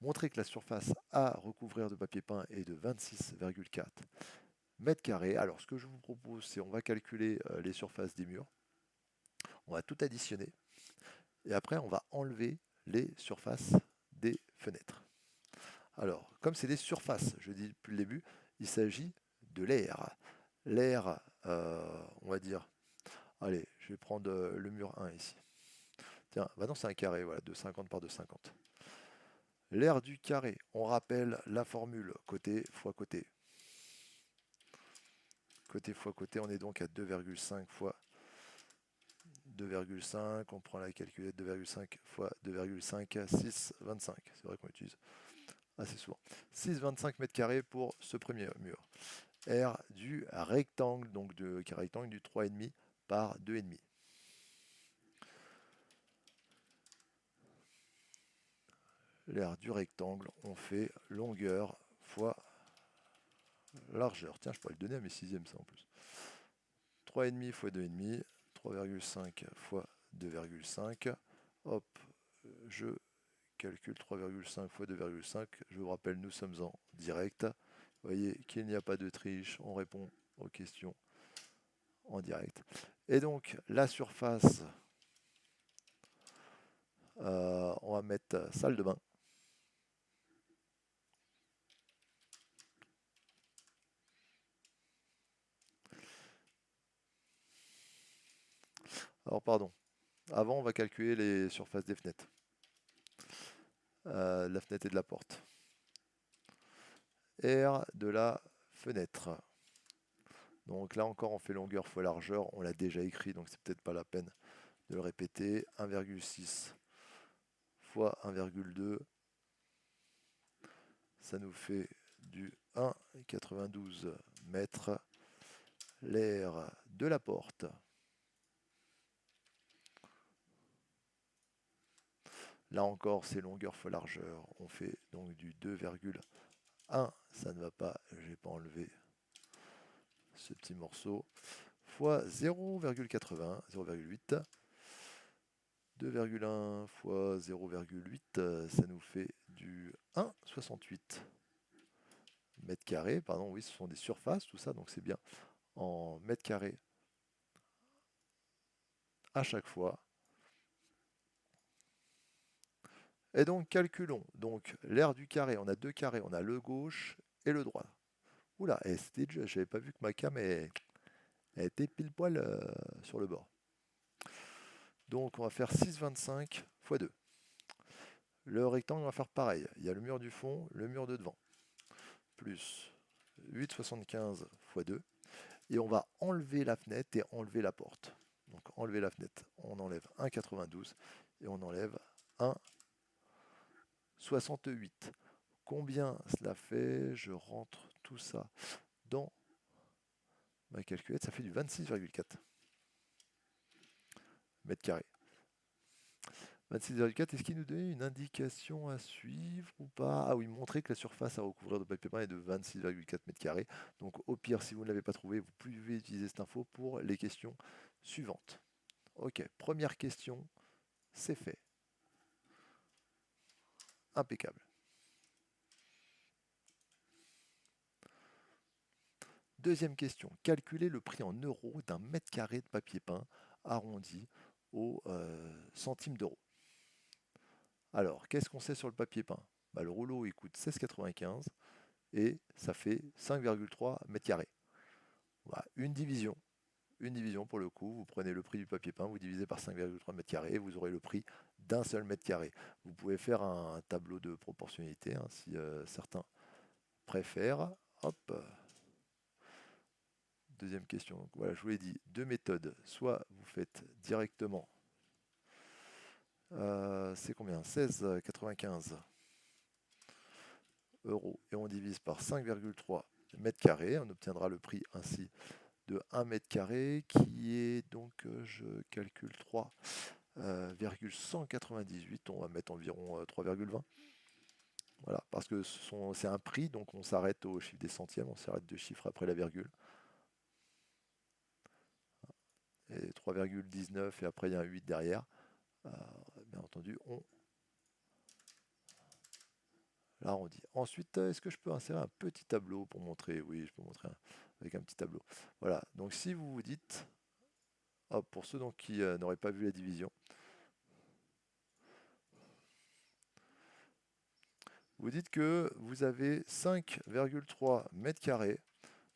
S1: Montrez que la surface à recouvrir de papier peint est de 26,4 mètres carrés. Alors, ce que je vous propose, c'est on va calculer les surfaces des murs. On va tout additionner. Et après, on va enlever les surfaces des fenêtres. Alors, comme c'est des surfaces, je dis depuis le début, il s'agit de l'air. L'air, on va dire, allez, je vais prendre le mur 1 ici. Tiens, bah non, c'est un carré, voilà, de 50 par 2,50. L'air du carré, on rappelle la formule côté fois côté. Côté fois côté, on est donc à 2,5 fois 2,5. On prend la calculette 2,5 fois 2,5, 6,25. C'est vrai qu'on utilise assez souvent. 6,25 mètres carrés pour ce premier mur. R du rectangle, donc rectangle du 3,5 par 2,5. L'aire du rectangle, on fait longueur fois largeur. Tiens, je pourrais le donner à mes sixièmes, ça en plus. 3,5 fois 2,5, 3,5 fois 2,5. Hop, je calcule 3,5 fois 2,5. Je vous rappelle, nous sommes en direct. Vous voyez qu'il n'y a pas de triche, on répond aux questions en direct. Et donc, la surface, on va mettre salle de bain. Alors, pardon. Avant, on va calculer les surfaces des fenêtres. La fenêtre et de la porte. R de la fenêtre. Donc là encore, on fait longueur fois largeur. On l'a déjà écrit, donc c'est peut-être pas la peine de le répéter. 1,6 fois 1,2. Ça nous fait du 1,92 mètres. L'air de la porte. Là encore, c'est longueur fois largeur. On fait donc du 2,1. Ça ne va pas, je n'ai pas enlevé ce petit morceau. Fois 0,80, 0,8. 2,1 fois 0,8, ça nous fait du 1,68 mètres carrés. Pardon, oui, ce sont des surfaces, tout ça, donc c'est bien en mètres carrés à chaque fois. Et donc, calculons. Donc, l'aire du carré, on a deux carrés, on a le gauche et le droit. Oula, et c'était déjà, j'avais pas vu que ma cam elle était pile poil sur le bord. Donc, on va faire 6,25 fois 2. Le rectangle, on va faire pareil. Il y a le mur du fond, le mur de devant. Plus 8,75 fois 2. Et on va enlever la fenêtre et enlever la porte. Donc enlever la fenêtre, on enlève 1,92 et on enlève 1,68. Combien cela fait? Je rentre tout ça dans ma calculette, ça fait du 26,4 mètres carrés. 26,4, est-ce qu'il nous donnait une indication à suivre ou pas? Ah oui, montrer que la surface à recouvrir de papier peint est de 26,4 mètres carrés. Donc au pire, si vous ne l'avez pas trouvé, vous pouvez utiliser cette info pour les questions suivantes. Ok, première question, c'est fait. Impeccable. Deuxième question, calculez le prix en euros d'un mètre carré de papier peint arrondi au centime d'euro. Alors, qu'est-ce qu'on sait sur le papier peint? Le rouleau, il coûte 16,95 et ça fait 5,3 mètres carrés. Voilà, une division pour le coup. Vous prenez le prix du papier peint, vous divisez par 5,3 mètres carrés et vous aurez le prix d'un seul mètre carré. Vous pouvez faire un tableau de proportionnalité hein, si certains préfèrent. Hop. Deuxième question. Donc, voilà, je vous l'ai dit, deux méthodes. Soit vous faites directement, c'est combien? 16,95 euros et on divise par 5,3 mètres carrés. On obtiendra le prix ainsi de 1 mètre carré qui est donc, je calcule 3,198, on va mettre environ 3,20. Voilà, parce que c'est un prix, donc on s'arrête au chiffre des centièmes, on s'arrête 2 chiffres après la virgule. Et 3,19 et après il y a un 8 derrière. Bien entendu, on l'arrondit. Ensuite, est-ce que je peux insérer un petit tableau pour montrer? Oui, je peux montrer avec un petit tableau. Voilà, donc si vous vous dites, hop, pour ceux donc qui n'auraient pas vu la division, vous dites que vous avez 5,3 mètres carrés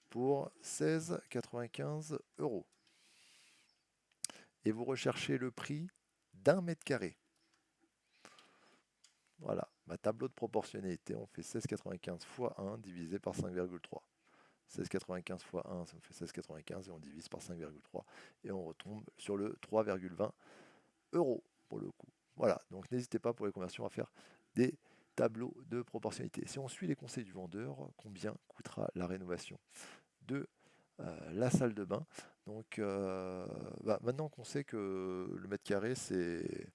S1: pour 16,95 euros. Et vous recherchez le prix d'un mètre carré. Voilà, ma tableau de proportionnalité, on fait 16,95 fois 1 divisé par 5,3. 16,95 fois 1, ça me fait 16,95 et on divise par 5,3 et on retombe sur le 3,20 euros pour le coup. Voilà, donc n'hésitez pas pour les conversions à faire des tableaux de proportionnalité. Si on suit les conseils du vendeur, combien coûtera la rénovation de la salle de bain? Donc maintenant qu'on sait que le mètre carré c'est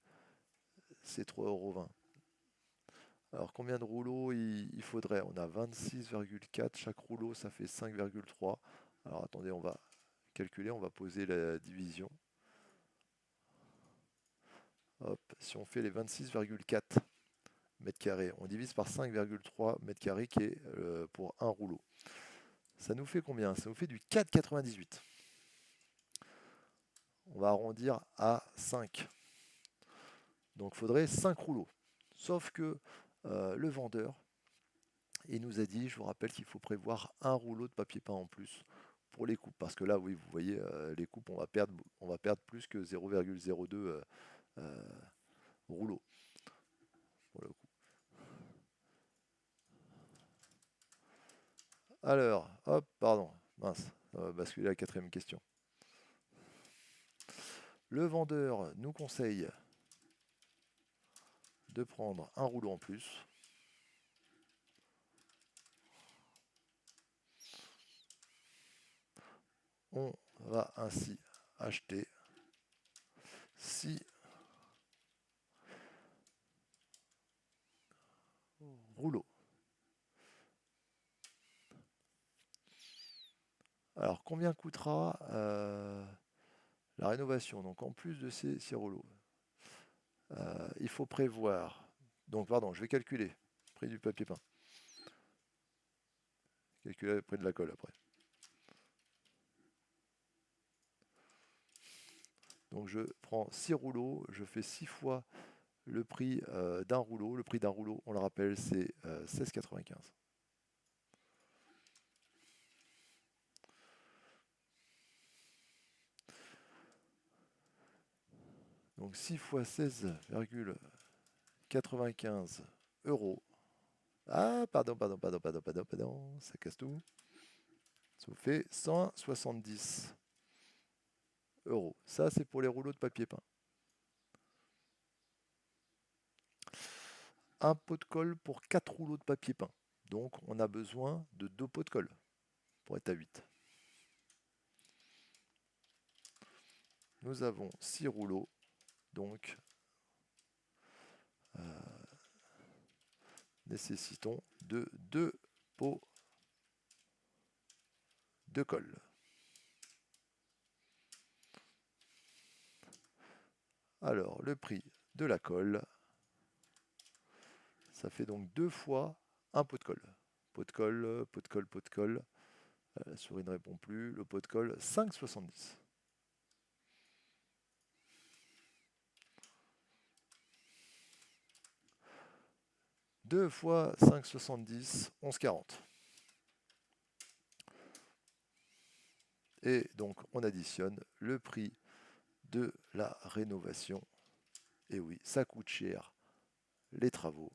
S1: 3,20 €. Alors combien de rouleaux il faudrait? On a 26,4, chaque rouleau ça fait 5,3. Alors attendez, on va calculer, on va poser la division. Hop, si on fait les 26,4 mètres carrés, on divise par 5,3 mètres carrés qui est pour un rouleau. Ça nous fait combien? Ça nous fait du 4,98. On va arrondir à 5. Donc il faudrait 5 rouleaux. Sauf que le vendeur, il nous a dit, je vous rappelle qu'il faut prévoir un rouleau de papier peint en plus pour les coupes. Parce que là, oui, vous voyez, les coupes, on va perdre plus que 0,02 rouleaux pour le coup. Alors, hop, pardon, mince, on va basculer à la quatrième question. Le vendeur nous conseille de prendre un rouleau en plus. On va ainsi acheter 6 rouleaux. Alors, combien coûtera la rénovation? Donc, en plus de ces 6 rouleaux, il faut prévoir. Donc, pardon, je vais calculer le prix du papier peint. Calculer le prix de la colle après. Donc, je prends 6 rouleaux, je fais 6 fois le prix d'un rouleau. Le prix d'un rouleau, on le rappelle, c'est 16,95. Donc 6 fois 16,95 euros. Ah, pardon, ça casse tout. Ça vous fait 170 euros. Ça, c'est pour les rouleaux de papier peint. Un pot de colle pour 4 rouleaux de papier peint. Donc, on a besoin de 2 pots de colle pour être à 8. Nous avons 6 rouleaux, donc nécessitons de 2 pots de colle. Alors, le prix de la colle, ça fait donc 2 fois un pot de colle. Pot de colle, pot de colle, pot de colle. La souris ne répond plus. Le pot de colle, 5,70. Deux fois 5,70, 11,40. Et donc, on additionne le prix de la rénovation. Et oui, ça coûte cher, les travaux.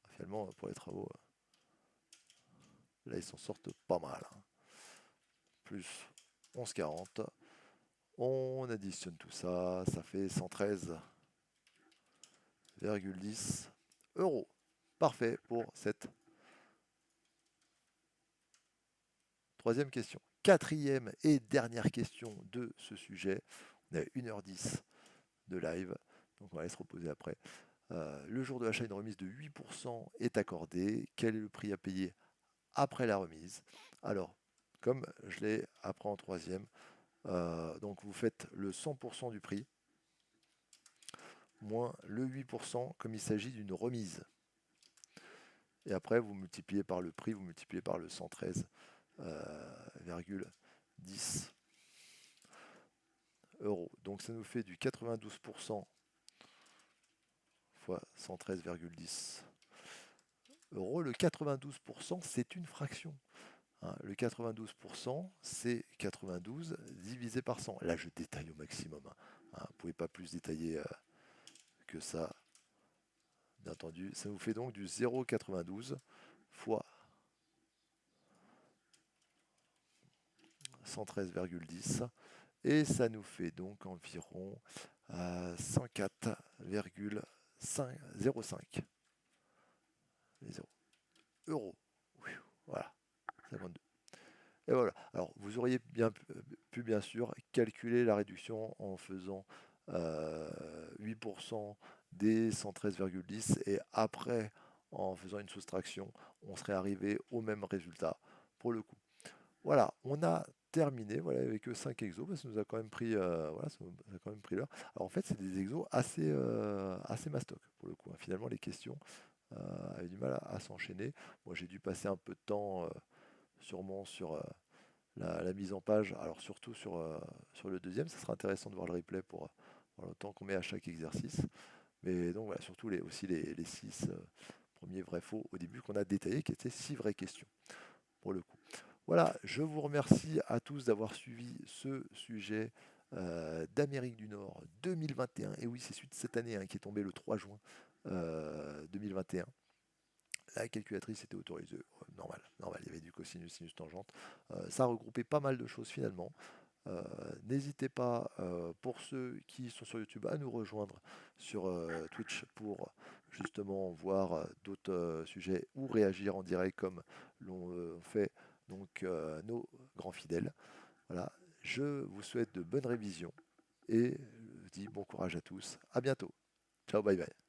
S1: Finalement, pour les travaux, là, ils s'en sortent pas mal. Plus 11,40. On additionne tout ça, ça fait 113,10 euros. Parfait pour cette troisième question. quatrième et dernière question de ce sujet. On est à 1h10 de live, donc on va aller se reposer après. Le jour de l'achat, une remise de 8% est accordée. Quel est le prix à payer après la remise? Alors, comme je l'ai après en troisième, donc vous faites le 100% du prix, moins le 8%, comme il s'agit d'une remise. Et après, vous multipliez par le prix, vous multipliez par le 113,10 euros. Donc ça nous fait du 92% fois 113,10 euros. Le 92%, c'est une fraction. Hein, le 92%, c'est 92 divisé par 100. Là, je détaille au maximum. Hein. Vous ne pouvez pas plus détailler que ça. Bien entendu, ça nous fait donc du 0,92 fois 113,10 et ça nous fait donc environ 104,05 euros. Voilà, 52. Et voilà. Alors, vous auriez pu bien sûr calculer la réduction en faisant 8% des 113,10 et après, en faisant une soustraction, on serait arrivé au même résultat pour le coup. Voilà, on a terminé voilà, avec 5 exos, parce que ça nous a quand même pris, voilà, ça nous a quand même pris l'heure. Alors en fait, c'est des exos assez mastoc pour le coup. Hein. Finalement, les questions avaient du mal à s'enchaîner. Moi, j'ai dû passer un peu de temps sûrement sur la mise en page, alors surtout sur le deuxième. Ça sera intéressant de voir le replay pour voir le temps qu'on met à chaque exercice. Mais donc voilà, surtout aussi les 6 premiers vrais-faux au début qu'on a détaillés, qui étaient 6 vraies questions pour le coup. Voilà, je vous remercie à tous d'avoir suivi ce sujet d'Amérique du Nord 2021. Et oui, c'est celui de cette année hein, qui est tombé le 3 juin 2021. La calculatrice était autorisée. Normal, normal, il y avait du cosinus, sinus, tangente. Ça regroupait pas mal de choses finalement. N'hésitez pas, pour ceux qui sont sur YouTube, à nous rejoindre sur Twitch pour justement voir d'autres sujets ou réagir en direct comme l'ont fait donc nos grands fidèles. Voilà, je vous souhaite de bonnes révisions et je vous dis bon courage à tous. À bientôt. Ciao, bye bye.